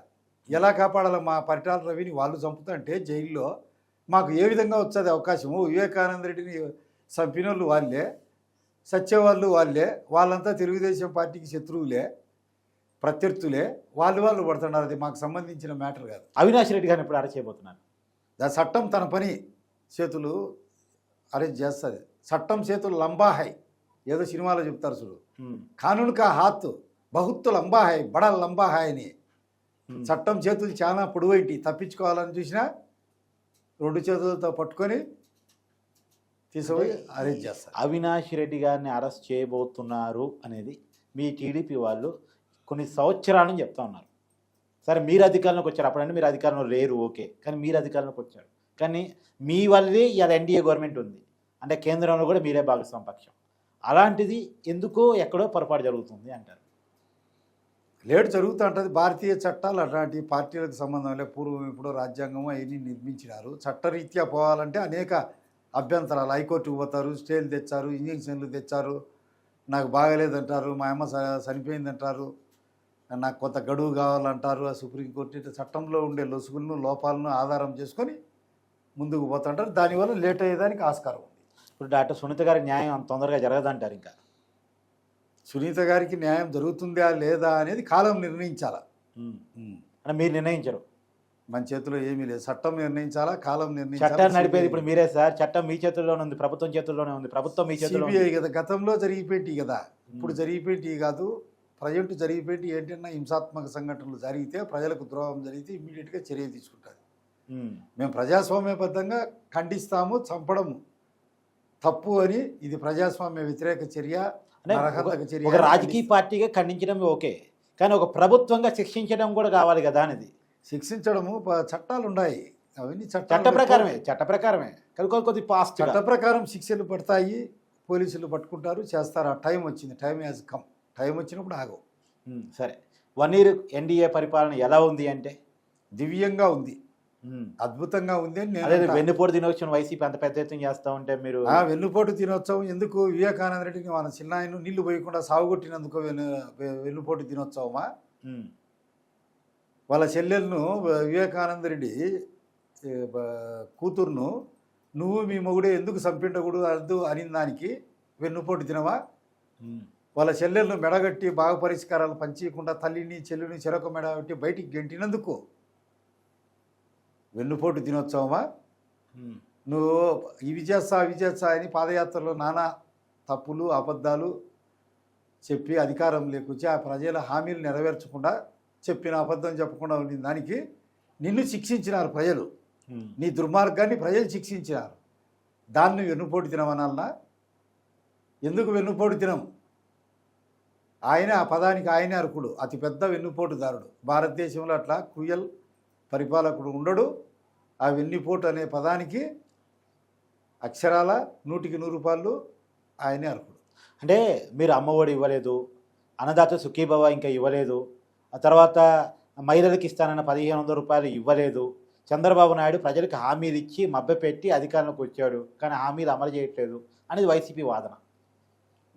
ఎలా కాపాడాలి? మా పరిటాల రవిని వాళ్ళు చంపుతుంటే జైల్లో మాకు ఏ విధంగా వచ్చేది అవకాశము? వివేకానంద రెడ్డిని చంపిన వాళ్ళు వాళ్ళే, సచ్చేవాళ్ళు వాళ్ళే, వాళ్ళంతా తెలుగుదేశం పార్టీకి శత్రువులే, ప్రత్యర్థులే. వాళ్ళు పడుతున్నారు. అది మాకు సంబంధించిన మ్యాటర్ కాదు. అవినాష్ రెడ్డి గారిని ఇప్పుడు అరెస్ట్ చేయబోతున్నారు. చట్టం తన పని చేతులు అరెస్ట్ చేస్తుంది. చట్టం చేతులు లంబా హై, ఏదో సినిమాలో చెప్తారు చూడు, కానూన్ కా హాత్ బహుత్ లంబా హై, బడా లంబా హై అని. చట్టం చేతులు చాలా పొడవైటి, తప్పించుకోవాలని చూసినా 2 చేతులతో పట్టుకొని తీసుకుపోయి అరెస్ట్ చేస్తారు. అవినాష్ రెడ్డి గారిని అరెస్ట్ చేయబోతున్నారు అనేది మీ టీడీపీ వాళ్ళు కొన్ని సంవత్సరాలని చెప్తా ఉన్నారు. సరే మీరు అధికారంలోకి వచ్చారు, అప్పుడంటే మీరు అధికారంలో లేరు, ఓకే, కానీ మీరు అధికారంలోకి వచ్చారు. కానీ మీ వల్లే ఇవాళ ఎన్డీఏ గవర్నమెంట్ ఉంది, అంటే కేంద్రంలో కూడా మీరే భాగస్వామ్య పక్షం. అలాంటిది ఎందుకో ఎక్కడో పొరపాటు జరుగుతుంది అంటారు. లేట్ జరుగుతూ ఉంటుంది. భారతీయ చట్టాలు అట్లాంటి పార్టీలకు సంబంధం లేదు. పూర్వం ఇప్పుడు రాజ్యాంగం అవన్నీ నిర్మించినారు. చట్టరీత్యా పోవాలంటే అనేక అభ్యంతరాలు. హైకోర్టుకు పోతారు, స్టేలు తెచ్చారు, ఇంజక్షన్లు తెచ్చారు, నాకు బాగలేదంటారు, మా అమ్మ చనిపోయిందంటారు, నాకు కొంత గడువు కావాలంటారు. ఆ సుప్రీంకోర్టు చట్టంలో ఉండే లొసుగులను, లోపాలను ఆధారం చేసుకొని ముందుకు పోతుంటారు. దానివల్ల లేట్ అయ్యేదానికి ఆస్కారం ఉంది. ఇప్పుడు డాక్టర్ సునీత గారి న్యాయం అంత తొందరగా జరగదంటారు. ఇంకా సునీత గారికి న్యాయం జరుగుతుందా లేదా అనేది కాలం నిర్ణయించాలా. అంటే మీరు నిర్ణయించరు, మన చేతిలో ఏమీ లేదు. చట్టం నిర్ణయించాలా, కాలం నిర్ణయించాలా. చట్టాన్ని నడిపేది ఇప్పుడు మీరే సార్. చట్టం మీ చేతుల్లోనే ఉంది, ప్రభుత్వం చేతుల్లోనే ఉంది. ప్రభుత్వం మీ చేతుల్లో సిబిఐ కదా, గతంలో జరిగిపోయి కదా, ఇప్పుడు జరిగిపోయి కాదు. ప్రజెంట్ జరిగిపోయి ఏంటన్నా హింసాత్మక సంఘటనలు జరిగితే, ప్రజలకు ద్రోహం జరిగితే ఇమ్మీడియట్గా చర్య తీసుకుంటుంది. మేము ప్రజాస్వామ్యబద్ధంగా ఖండిస్తాము. చంపడము తప్పు అని, ఇది ప్రజాస్వామ్య వ్యతిరేక చర్య, నరహంతక చర్య. ఒక రాజకీయ పార్టీగా ఖండించడం ఓకే, కానీ ఒక ప్రభుత్వంగా శిక్షించడం కూడా కావాలి కదా అనేది. శిక్షించడము చట్టాలు ఉన్నాయి, అవన్నీ చట్ట ప్రకారమే కొద్ది పాస్ట్ చట్ట ప్రకారం శిక్షలు పడతాయి. పోలీసులు పట్టుకుంటారు, చేస్తారు. ఆ టైం వచ్చింది, టైం హ్యాజ్ కమ్. టైం వచ్చినప్పుడు ఆగవు. సరే, 1 year ఎన్డీఏ పరిపాలన ఎలా ఉంది అంటే? దివ్యంగా ఉంది, అద్భుతంగా ఉంది అని నేను. వెన్నుపోటు దినోత్సవం వైసీపీ అంత పెద్ద ఎత్తున చేస్తా ఉంటే మీరు వెన్నుపోటు దినోత్సవం ఎందుకు? వివేకానంద రెడ్డికి మన చిన్నాయన నీళ్లు పోయకుండా సాగుగొట్టినందుకు వెన్నుపోటు దినోత్సవమా? ఉమ్, వాళ్ళ చెల్లెలను వివేకానంద రెడ్డి కూతుర్ను నువ్వు మీ మొగుడే ఎందుకు చంపిండకూడదు అనిన దానికి వెన్నుపోటు తినవా? ఉమ్, వాళ్ళ చెల్లెలను మెడగట్టి బాగా పరిష్కారాలు పంచకుండా తల్లిని చెల్లిని చెరొక మెడగట్టి బయటికి గెంటినందుకు వెన్నుపోటు తినొచ్చావా? ఉమ్, నువ్వు ఇవి చేస్తా అవి చేస్తా అని పాదయాత్రలో నానా తప్పులు అబద్ధాలు చెప్పి అధికారం లేకొచ్చి ఆ ప్రజల హామీలు నెరవేర్చకుండా చెప్పిన అబద్ధం చెప్పకుండా ఉండిన దానికి నిన్ను శిక్షించినారు ప్రజలు. ఉమ్. నీ దుర్మార్గాన్ని ప్రజలు శిక్షించినారు. దాన్ని వెన్నుపోటు తినమనాలనా? ఎందుకు వెన్నుపోటు తినం? ఆయన ఆ పదానికి ఆయనే అర్హుడు, అతిపెద్ద వెన్నుపోటుదారుడు. భారతదేశంలో అట్లా క్రూయల్ పరిపాలకుడు ఉండడు. ఆ వెన్నుపోటు అనే పదానికి అక్షరాల 100కి 100 రూపాయలు ఆయనే అర్హుడు. అంటే మీరు అమ్మఒడి ఇవ్వలేదు, అన్నదాత సుఖీభవ ఇంకా ఇవ్వలేదు, ఆ తర్వాత మహిళలకు ఇస్తానన్న 1500 రూపాయలు ఇవ్వలేదు. చంద్రబాబు నాయుడు ప్రజలకు హామీలు ఇచ్చి మభ్యపెట్టి అధికారంలోకి వచ్చాడు, కానీ హామీలు అమలు చేయట్లేదు అనేది వైసీపీ వాదన.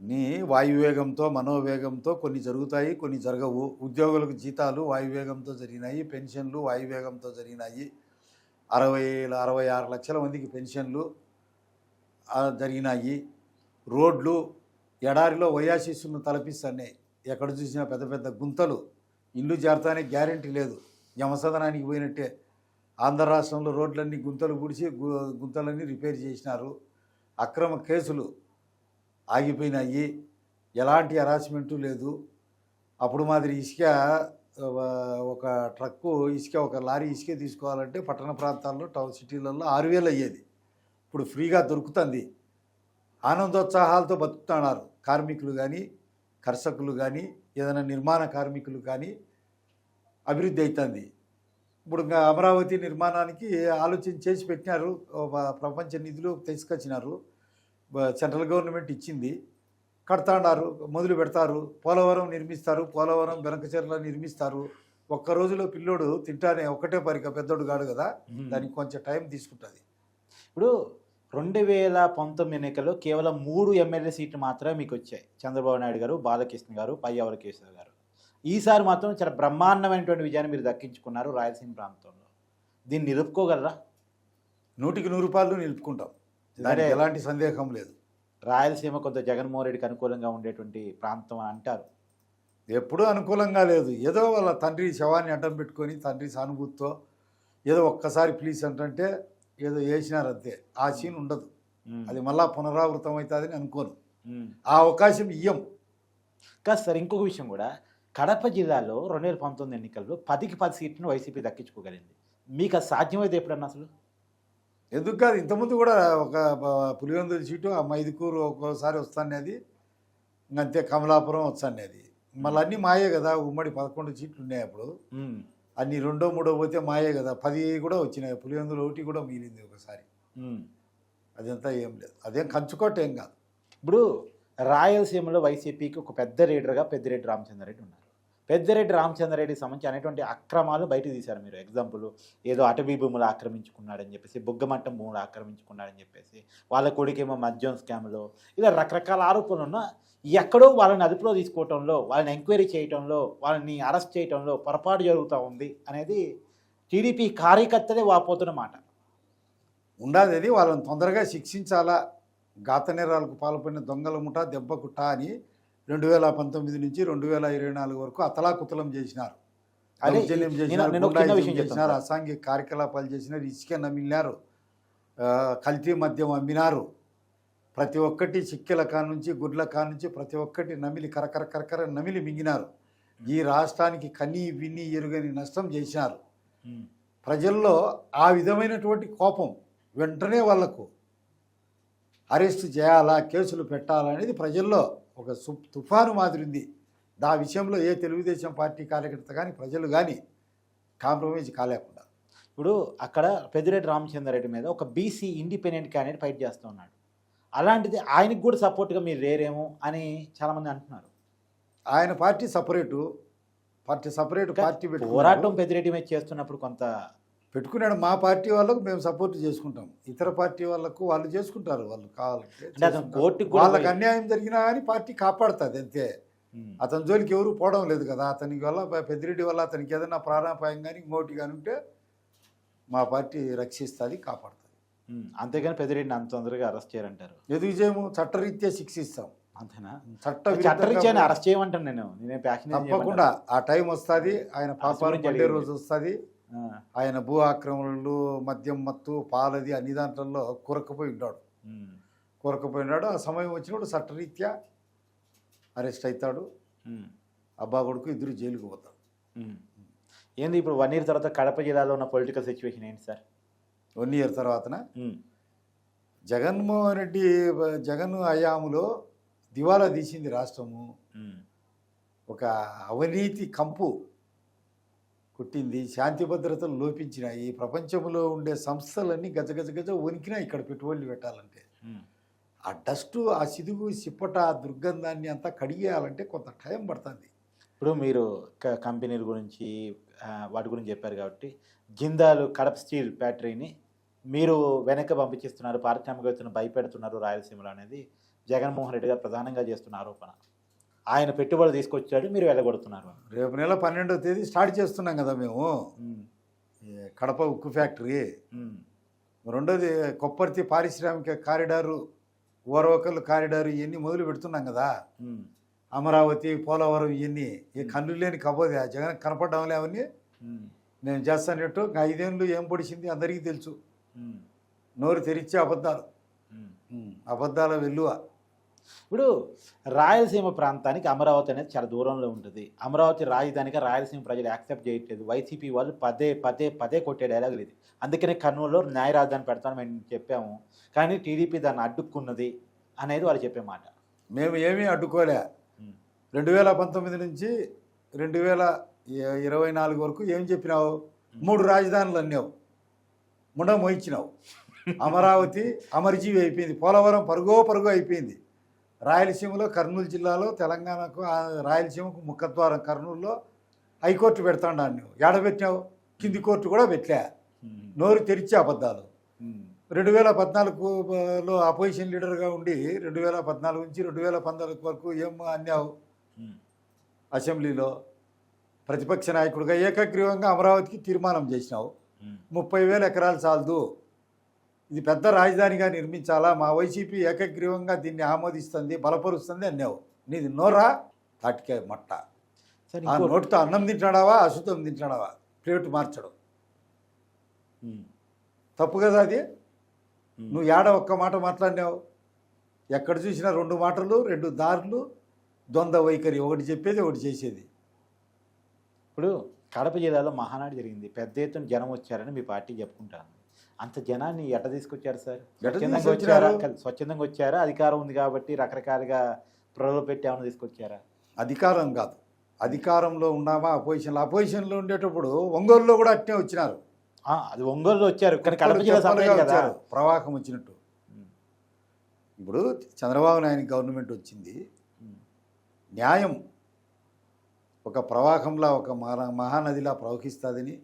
నీ వాయువేగంతో మనోవేగంతో కొన్ని జరుగుతాయి, కొన్ని జరగవు. ఉద్యోగులకు జీతాలు వాయువేగంతో జరిగినాయి, పెన్షన్లు వాయువేగంతో జరిగినాయి. 66 లక్షల మందికి పెన్షన్లు జరిగినాయి. రోడ్లు ఎడారిలో వయాశిస్సును తలపిస్తున్నాయి. ఎక్కడ చూసినా పెద్ద పెద్ద గుంతలు. ఇల్లు చేరతానే గ్యారెంటీ లేదు. యమసదనానికి పోయినట్టే ఆంధ్ర రాష్ట్రంలో రోడ్లన్నీ గుంతలు పూడిచి గుంతలన్నీ రిపేర్ చేసినారు. అక్రమ కేసులు ఆగిపోయినాయి. ఎలాంటి హరాస్మెంటు లేదు. అప్పుడు మాదిరి ఇసుక ఒక ట్రక్కు ఇసుక, ఒక లారీ ఇసుక తీసుకోవాలంటే పట్టణ ప్రాంతాల్లో టౌన్ సిటీలలో 6000 అయ్యేది. ఇప్పుడు ఫ్రీగా దొరుకుతుంది. ఆనందోత్సాహాలతో బతుకుతున్నారు కార్మికులు కానీ, కర్షకులు కానీ, ఏదైనా నిర్మాణ కార్మికులు కానీ. అభివృద్ధి అవుతుంది. ఇప్పుడు ఇంకా అమరావతి నిర్మాణానికి ఆలోచన చేసి పెట్టినారు. ప్రపంచ నిధులు తీసుకొచ్చినారు. సెంట్రల్ గవర్నమెంట్ ఇచ్చింది. కడతాడారు, మొదలు పెడతారు. పోలవరం నిర్మిస్తారు, పోలవరం బెనకచెర్ల నిర్మిస్తారు. ఒక్క రోజులో పిల్లోడు తింటానే ఒకటే పరిక, పెద్దోడు కాడు కదా, దానికి కొంచెం టైం తీసుకుంటుంది. ఇప్పుడు 2019 ఎన్నికల్లో కేవలం 3 ఎమ్మెల్యే సీట్లు మాత్రమే మీకు వచ్చాయి. చంద్రబాబు నాయుడు గారు, బాలకృష్ణ గారు, పయ్యావుల కేశవ్ గారు. ఈసారి మాత్రం చాలా బ్రహ్మాండమైనటువంటి విజయాన్ని మీరు దక్కించుకున్నారు రాయలసీమ ప్రాంతంలో. దీన్ని నిలుపుకోగలరా? 100కి 100 రూపాయలు నిలుపుకుంటాం, దానికి ఎలాంటి సందేహం లేదు. రాయలసీమ కొంత జగన్మోహన్ రెడ్డికి అనుకూలంగా ఉండేటువంటి ప్రాంతం అని అంటారు. ఎప్పుడూ అనుకూలంగా లేదు. ఏదో వాళ్ళ తండ్రి శవాన్ని అడ్డం పెట్టుకొని తండ్రి సానుభూతితో ఏదో ఒక్కసారి ప్లీజ్ అంటే ఏదో వేసినారు అంతే. ఆ సీన్ ఉండదు. అది మళ్ళా పునరావృతం అవుతుందని అనుకోను. ఆ అవకాశం ఇయ్యం. కాదు సార్, ఇంకొక విషయం కూడా, కడప జిల్లాలో 2019 ఎన్నికల్లో 10కి 10 సీట్లను వైసీపీ దక్కించుకోగలిగింది. మీకు అది సాధ్యమైతే ఎప్పుడన్నా అసలు? ఎందుకు కాదు, ఇంతకుముందు కూడా ఒక పులివెందుల సీటు ఆ మైదుకూరు ఒక్కోసారి వస్తానేది, ఇంకంతే కమలాపురం వస్తానేది. మళ్ళీ అన్నీ మాయే కదా. ఉమ్మడి 11 సీట్లు ఉన్నాయి అప్పుడు. అన్ని 2, 3 పోతే మాయే కదా. 10 కూడా వచ్చినాయి. పులివెందులు 1 కూడా మిగిలింది ఒకసారి. అదంతా ఏం లేదు, అదేం కంచుకోట ఏం కాదు. ఇప్పుడు రాయలసీమలో వైసీపీకి ఒక పెద్ద లీడర్గా పెద్దిరెడ్డి రామచంద్రారెడ్డి ఉన్నారు. పెద్దిరెడ్డి రామచంద్రారెడ్డికి సంబంధించి అనేటువంటి అక్రమాలు బయట తీశారు మీరు. ఎగ్జాంపుల్, ఏదో అటవీ భూములు ఆక్రమించుకున్నాడని చెప్పేసి, బుగ్గమట్టం భూములు ఆక్రమించుకున్నాడని చెప్పేసి, వాళ్ళ కొడుకేమో మద్యం స్కామ్లో, ఇలా రకరకాల ఆరోపణలు ఉన్నా ఎక్కడో వాళ్ళని అదుపులో తీసుకోవటంలో, వాళ్ళని ఎంక్వైరీ చేయటంలో, వాళ్ళని అరెస్ట్ చేయటంలో పొరపాటు జరుగుతూ ఉంది అనేది టీడీపీ కార్యకర్తలే వాపోతున్న మాట. ఉండేది వాళ్ళని తొందరగా శిక్షించాలా. ఘాత నేరాలకు పాల్పడిన దొంగల ముఠా దెబ్బకుట్టా అని 2019 నుంచి 2024 వరకు అతలాకుతలం చేసినారు. దౌర్జన్యం చేసినారు, అసాంఘిక కార్యకలాపాలు చేసినారు, ఇసుక నమిలినారు, కల్తీ మద్యం అమ్మినారు. ప్రతి ఒక్కటి చిక్కెల కానుంచి గుడ్ల కానుంచి ప్రతి ఒక్కటి నమిలి కరకర నమిలి మింగినారు. ఈ రాష్ట్రానికి కనీ విని ఎరుగని నష్టం చేసినారు. ప్రజల్లో ఆ విధమైనటువంటి కోపం వెంటనే వాళ్లకు అరెస్ట్ చేయాలా, కేసులు పెట్టాలా అనేది ప్రజల్లో ఒక తుఫాను మాదిరి ఉంది. ఆ విషయంలో ఏ తెలుగుదేశం పార్టీ కార్యకర్త కానీ ప్రజలు కానీ కాంప్రమైజ్ కాలేకుండా. ఇప్పుడు అక్కడ పెద్దిరెడ్డి రామచంద్రారెడ్డి మీద ఒక బీసీ ఇండిపెండెంట్ క్యాండిడేట్ ఫైట్ చేస్తూ ఉన్నాడు. అలాంటిది ఆయనకు కూడా సపోర్ట్గా మీరు లేరేమో అని చాలామంది అంటున్నారు. ఆయన పార్టీ సపరేటు పార్టీ పోరాటం పెద్దిరెడ్డి మీద చేస్తున్నప్పుడు కొంత పెట్టుకున్నాడు. మా పార్టీ వాళ్ళకు మేము సపోర్ట్ చేసుకుంటాం, ఇతర పార్టీ వాళ్ళకు వాళ్ళు చేసుకుంటారు. వాళ్ళు కావాలంటే కోర్టు వాళ్ళకి అన్యాయం జరిగినా కానీ పార్టీ కాపాడుతుంది అంతే. అతని జోలికి ఎవరు పోవడం లేదు కదా. అతనికి వల్ల పెద్దిరెడ్డి వల్ల అతనికి ఏదైనా ప్రాణాపాయం కానీ ఇంకోటి కానీ ఉంటే మా పార్టీ రక్షిస్తుంది, కాపాడుతుంది. అంతేగాని పెద్దిరెడ్డిని అంత తొందరగా అరెస్ట్ చేయాలంటారు. ఎందుకు చేయము? చట్టరీత్యా శిక్షిస్తాం. అంతేనా? చట్టరీత్యా అరెస్ట్ చేయమంటాను నేను తప్పకుండా. ఆ టైం వస్తుంది, ఆయన పాపాలు పడే రోజు వస్తుంది. ఆయన భూ ఆక్రమణలు, మద్యం మత్తు, పాలది అన్ని దాంట్లో కూరకపోయినాడు. ఆ సమయం వచ్చినప్పుడు చట్టరీత్యా అరెస్ట్ అవుతాడు. అబ్బా కొడుకు ఇద్దరు జైలుకు పోతాడు. ఏంది ఇప్పుడు 1 year తర్వాత కడప జిల్లాలో ఉన్న పొలిటికల్ సిచ్యువేషన్ ఏంటి సార్? 1 year తర్వాతన జగన్మోహన్ రెడ్డి జగన్ హయాంలో దివాలా తీసింది రాష్ట్రము. ఒక అవినీతి కంపు కుట్టింది, శాంతి భద్రతలు లోపించినాయి. ప్రపంచంలో ఉండే సంస్థలన్నీ గజ వణికినాయి ఇక్కడ పెట్టుబడులు పెట్టాలంటే. ఆ డస్టు, ఆ సిదుగు, సిప్పట, ఆ దుర్గంధాన్ని అంతా కడిగేయాలంటే కొంత టైం పడుతుంది. ఇప్పుడు మీరు కంపెనీల గురించి వాటి గురించి చెప్పారు కాబట్టి, జిందాల్ కడప స్టీల్ ఫ్యాక్టరీని మీరు వెనక్కి పంపించేస్తున్నారు, పారిశ్రామికవేత్తలను భయపెడుతున్నారు రాయలసీమలో అనేది జగన్మోహన్ రెడ్డి గారు ప్రధానంగా చేస్తున్న ఆరోపణ. ఆయన పెట్టుబడులు తీసుకొచ్చాడు, మీరు వెళ్ళగొడుతున్నారు. రేపు నెల 12వ తేదీ స్టార్ట్ చేస్తున్నాం కదా మేము కడప ఉక్కు ఫ్యాక్టరీ. రెండోది కొప్పర్తి పారిశ్రామిక కారిడారు, ఓరవకల్ కారిడారు, ఇవన్నీ మొదలు పెడుతున్నాం కదా. అమరావతి, పోలవరం, ఇవన్నీ ఈ కన్ను లేని కబోది ఆ జగన్ కనపడడం అవన్నీ నేను చేస్తానట్టు. 5 ఏళ్ళు ఏం పొడిచింది అందరికీ తెలుసు. నోరు తెరిచే అబద్ధాల వెల్లువ. ఇప్పుడు రాయలసీమ ప్రాంతానికి అమరావతి అనేది చాలా దూరంలో ఉంటుంది. అమరావతి రాజధానిగా రాయలసీమ ప్రజలు యాక్సెప్ట్ చేయట్లేదు. వైసీపీ వాళ్ళు పదే కొట్టే డైలాగులు ఇది. అందుకనే కర్నూలులో న్యాయ రాజధాని పెడతాను మేము చెప్పాము, కానీ టీడీపీ దాన్ని అడ్డుకున్నది అనేది వాళ్ళు చెప్పే మాట. మేము ఏమీ అడ్డుకోలే. 2019 నుంచి 2024 వరకు ఏం చెప్పినావు? 3 రాజధానులు అన్నావు, ముండ మోయించినావు. అమరావతి అమరజీవి అయిపోయింది, పోలవరం పరుగో అయిపోయింది. రాయలసీమలో కర్నూలు జిల్లాలో తెలంగాణకు రాయలసీమకు ముఖద్వారం కర్నూలులో హైకోర్టు పెడతాడు. నువ్వు ఏడబెట్టినావు? కింది కోర్టు కూడా పెట్టలే. నోరు తెరిచే అబద్ధాలు. 2014లో అపోజిషన్ లీడర్గా ఉండి 2014 నుంచి 2014 వరకు ఏం అన్నావు? అసెంబ్లీలో ప్రతిపక్ష నాయకుడిగా ఏకగ్రీవంగా అమరావతికి తీర్మానం చేసినావు. 30,000 ఎకరాలు చాలదు, ఇది పెద్ద రాజధానిగా నిర్మించాలా, మా వైసీపీ ఏకగ్రీవంగా దీన్ని ఆమోదిస్తుంది, బలపరుస్తుంది అన్నావు. నీది నోరా తాటికాయ మట్ట. ఆ నోటితో అన్నం తింటాడావా, అశుద్ధం తింటాడావా? ప్లేటు మార్చడం తప్పు కదా అది. నువ్వు ఒక్క మాట మాట్లాడినావు? ఎక్కడ చూసినా 2 మాటలు, 2 దారులు, ద్వంద్వ వైఖరి, ఒకటి చెప్పేది ఒకటి చేసేది. ఇప్పుడు కడప జిల్లాలో మహానాడు జరిగింది, పెద్ద ఎత్తున జనం వచ్చారని మీ పార్టీ చెప్పుకుంటాను. అంత జనాన్ని ఎట్ట తీసుకొచ్చారు సార్? స్వచ్ఛందంగా వచ్చారా? అధికారం ఉంది కాబట్టి రకరకాలుగా ప్రజలు పెట్టి ఏమైనా తీసుకొచ్చారా? అధికారం కాదు, అధికారంలో ఉన్నామా అపోజిషన్లో ఉండేటప్పుడు ఒంగోలులో కూడా అట్నే వచ్చినారు. అది ఒంగోలులో వచ్చారు, కానీ కడప జిల్లా ప్రవాహం వచ్చినట్టు. ఇప్పుడు చంద్రబాబు నాయుడు గవర్నమెంట్ వచ్చింది, న్యాయం ఒక ప్రవాహంలా, ఒక మహానదిలా ప్రవహిస్తుందని,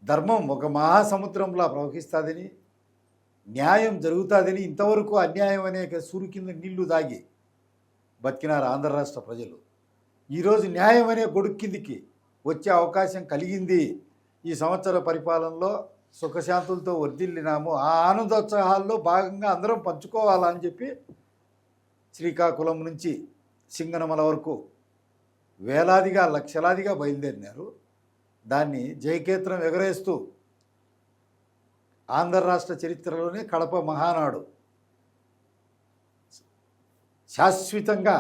ధర్మం ఒక మహాసముద్రంలా ప్రవహిస్తుందని, న్యాయం జరుగుతుందని, ఇంతవరకు అన్యాయం అనే సూరు కింద నీళ్లు దాగి బతికినారు ఆంధ్ర రాష్ట్ర ప్రజలు. ఈరోజు న్యాయం అనే గొడుగు కిందికి వచ్చే అవకాశం కలిగింది. ఈ సంవత్సర పరిపాలనలో సుఖశాంతులతో వర్ధిల్లినాము. ఆ ఆనందోత్సాహాల్లో భాగంగా అందరం పంచుకోవాలని చెప్పి శ్రీకాకుళం నుంచి సింగనమల వరకు వేలాదిగా, లక్షలాదిగా బయలుదేరినారు. దాన్ని జయకేత్రం ఎగరేస్తూ ఆంధ్ర రాష్ట్ర చరిత్రలోనే కడప మహానాడు శాశ్వతంగా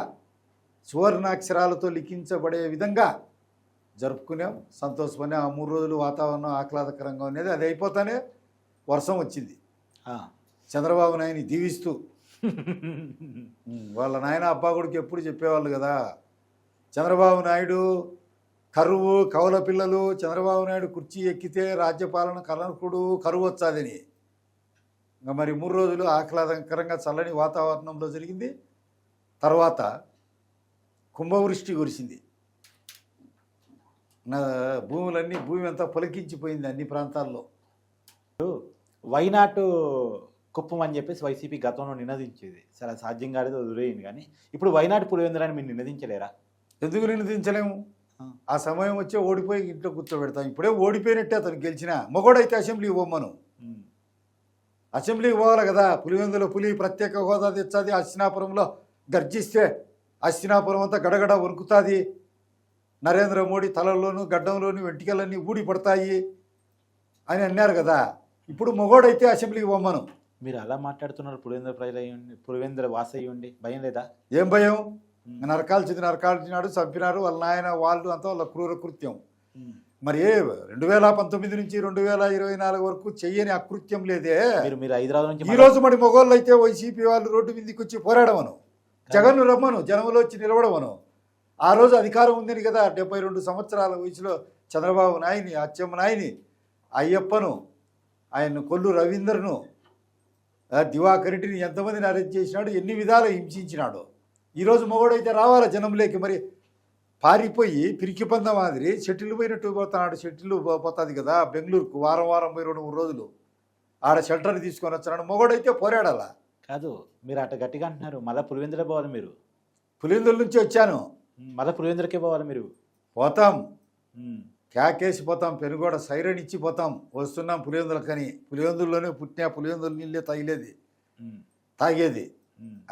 సువర్ణాక్షరాలతో లిఖించబడే విధంగా జరుపుకున్నాం, సంతోషమని. ఆ 3 రోజులు వాతావరణం ఆహ్లాదకరంగా ఉండేది. అది అయిపోతానే వర్షం వచ్చింది. చంద్రబాబు నాయుడిని దీవిస్తూ వాళ్ళ నాయన అబ్బా కొడుకు ఎప్పుడు చెప్పేవాళ్ళు కదా, చంద్రబాబు నాయుడు కరువు, కౌల పిల్లలు, చంద్రబాబు నాయుడు కుర్చీ ఎక్కితే రాజ్యపాలన కలనకుడు కరువు వచ్చాదని. ఇంకా మరి 3 రోజులు ఆహ్లాదకరంగా చల్లని వాతావరణంలో జరిగింది. తర్వాత కుంభవృష్టి కురిసింది. భూమి అంతా పొలకించిపోయింది అన్ని ప్రాంతాల్లో. వైనాట్ కుప్పం అని చెప్పేసి వైసీపీ గతంలో నినదించేది. సరే సాధ్యం కాలేదు, వదిలేయింది. కానీ ఇప్పుడు వైనాట్ పులివెందులని మీరు నినదించలేరా? ఎందుకు నినదించలేము? ఆ సమయం వచ్చే ఓడిపోయి ఇంట్లో కూర్చోబెడతాం. ఇప్పుడే ఓడిపోయినట్టే అతను గెలిచినా. మగోడైతే అసెంబ్లీకి పోమ్మను. అసెంబ్లీకి పోవాలి కదా. పులివెందుల పులి ప్రత్యేక హోదా తెచ్చాది, హస్తినాపురంలో గర్జిస్తే హస్తినాపురం అంతా గడగడ వణుకుతుంది. నరేంద్ర మోడీ తలలోను గడ్డంలోను వెంట్రుకలన్నీ ఊడి పడతాయి అని అన్నారు కదా. ఇప్పుడు మగోడైతే అసెంబ్లీకి పోమ్మను. మీరు అలా మాట్లాడుతున్నారు. పులివెందుల ప్రజలు అయ్యండి, పులివెందుల వాస అయ్యండి, భయం లేదా? ఏం భయం? నరకాల్చినాడు, చంపినారు వాళ్ళ నాయన, వాళ్ళు అంతా వాళ్ళ క్రూర కృత్యం. మరి 2019 నుంచి 2024 వరకు చెయ్యని అకృత్యం లేదే. మీరు హైదరాబాద్ నుంచి ఈ రోజు మరి మొగోళ్ళు అయితే వైసీపీ వాళ్ళు రోడ్డు మీదకి వచ్చి పోరాడమను, జగన్ రమ్మను, జనంలో వచ్చి నిలబడమను. ఆ రోజు అధికారం ఉందని కదా 72 సంవత్సరాల వయసులో చంద్రబాబు నాయుని, అచ్చెమ్మ నాయుని, అయ్యప్పను, ఆయన కొల్లు రవీందర్ను, దివాకర్ రెడ్డిని ఎంతమందిని అరెస్ట్ చేసినాడు, ఎన్ని విధాలు హింసించినాడు. ఈరోజు మొగోడైతే రావాలా జనంలోకి. మరి పారిపోయి పిరికి పంద మాదిరి షెటిల్ పోయినట్టు పోతున్నాడు. షెటిల్ పోతుంది కదా బెంగళూరుకు, వారం పోయి 2-3 రోజులు ఆడ షెల్టర్ తీసుకొని వచ్చినాడు. మొగోడైతే పోరాడాలా. కాదు, మీరు అట్ట గట్టిగా అంటున్నారు. మళ్ళీ పులివెందులే పోవాలి మీరు. పులివెందుల నుంచి వచ్చాను, మళ్ళీ పులివెందులకే పోవాలి మీరు. పోతాం, క్యాకేసి పోతాం, పెనుగోడ సైరన్ ఇచ్చి పోతాం. వస్తున్నాం పులివెందులకని. పులివెందుల్లోనే పుట్టినా, పులివెందుల నీళ్ళే తాగేది.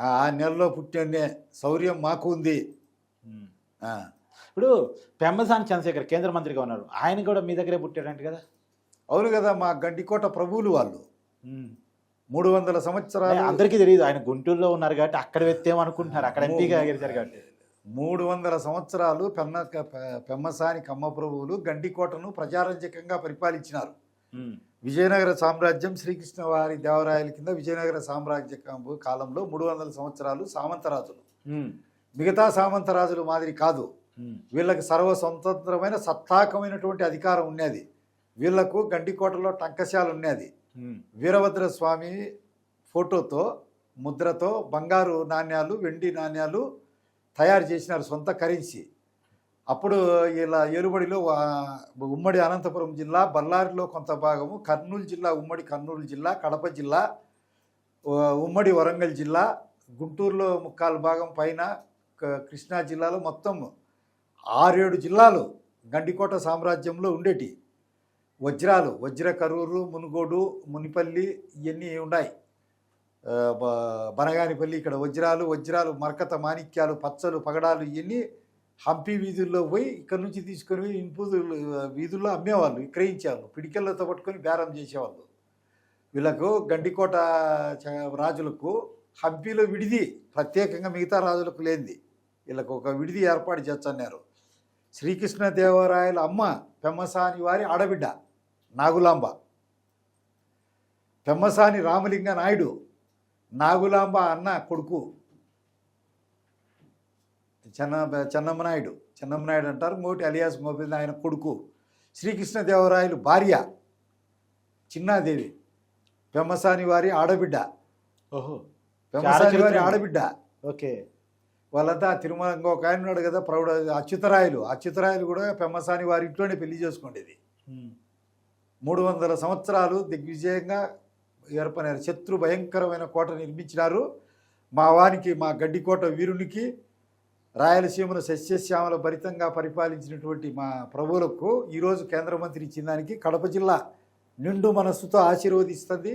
ఆ నెలలో పుట్టినే శౌర్యం మాకు ఉంది. ఇప్పుడు పెమ్మసాని చంద్రశేఖర్ కేంద్ర మంత్రిగా ఉన్నారు, ఆయన కూడా మీ దగ్గరే పుట్టాడంట కదా? అవును కదా, మా గండికోట ప్రభువులు వాళ్ళు. 300 సంవత్సరాలు. అందరికీ తెలియదు, ఆయన గుంటూరులో ఉన్నారు కాబట్టి అక్కడ వెత్తేమనుకుంటున్నారు, అక్కడ ఎంపీగా గెలిచారు కాబట్టి. 300 సంవత్సరాలు పెమ్మసాని కమ్మ ప్రభువులు గండికోటను ప్రజారంజకంగా పరిపాలించినారు. విజయనగర సామ్రాజ్యం శ్రీకృష్ణ వారి దేవరాయల కింద విజయనగర సామ్రాజ్య కాలంలో 300 సంవత్సరాలు సామంతరాజులు. మిగతా సామంతరాజులు మాదిరి కాదు. వీళ్ళకి సర్వస్వతంత్రమైన సత్తాకమైనటువంటి అధికారం ఉన్నది. వీళ్లకు గండికోటలో టంకశాల ఉన్నది. వీరభద్ర స్వామి ఫోటోతో, ముద్రతో బంగారు నాణ్యాలు, వెండి నాణ్యాలు తయారు చేసినారు, సొంత కరెన్సీ. అప్పుడు ఇలా ఏలుబడిలో ఉమ్మడి అనంతపురం జిల్లా, బళ్ళారిలో కొంత భాగము, కర్నూలు జిల్లా, ఉమ్మడి కర్నూలు జిల్లా, కడప జిల్లా, ఉమ్మడి వరంగల్ జిల్లా, గుంటూరులో 3/4 భాగం పైన, కృష్ణా జిల్లాలో మొత్తం 6-7 జిల్లాలు గండికోట సామ్రాజ్యంలో ఉండేటి. వజ్రాలు, వజ్ర కరూరు, మునుగోడు, మునిపల్లి ఇవన్నీ ఉన్నాయి. బనగానిపల్లి, ఇక్కడ వజ్రాలు, మరకత మాణిక్యాలు, పచ్చలు, పగడాలు ఇవన్నీ హంపి వీధుల్లో పోయి ఇక్కడ నుంచి తీసుకొని ఇంపు వీధుల్లో అమ్మేవాళ్ళు, విక్రయించేవాళ్ళు, పిడికెళ్ళతో పట్టుకొని బేరం చేసేవాళ్ళు. వీళ్ళకు గండికోట రాజులకు హంపీలో విడిది ప్రత్యేకంగా మిగతా రాజులకు లేనిది. వీళ్ళకు ఒక విడిది ఏర్పాటు చేస్తున్నారు. శ్రీకృష్ణదేవరాయల అమ్మ పెమ్మసాని వారి ఆడబిడ్డ నాగులాంబ. పెమ్మసాని రామలింగ నాయుడు నాగులాంబ అన్న కొడుకు చెన్నమ్మనాయుడు అంటారు, మోటి అలియాస్ మోపింది ఆయన కొడుకు. శ్రీకృష్ణదేవరాయలు భార్య చిన్నాదేవి పెమ్మసాని వారి ఆడబిడ్డ. పెమ్మసాని వారి ఆడబిడ్డ. ఓకే. వాళ్ళంతా తిరుమల ఇంకొక ఆయన ఉన్నాడు కదా ప్రౌఢ అచ్యుతరాయలు కూడా పెమ్మసాని వారి ఇంట్లోనే పెళ్లి చేసుకునేది. 300 సంవత్సరాలు దిగ్విజయంగా ఏర్పడినారు. శత్రు భయంకరమైన కోట నిర్మించినారు. మా గడ్డికోట వీరునికి, రాయలసీమను సస్యశ్యామల భరితంగా పరిపాలించినటువంటి మా ప్రభువులకు ఈరోజు కేంద్ర మంత్రి ఇచ్చిన దానికి కడప జిల్లా నిండు మనస్సుతో ఆశీర్వదిస్తుంది,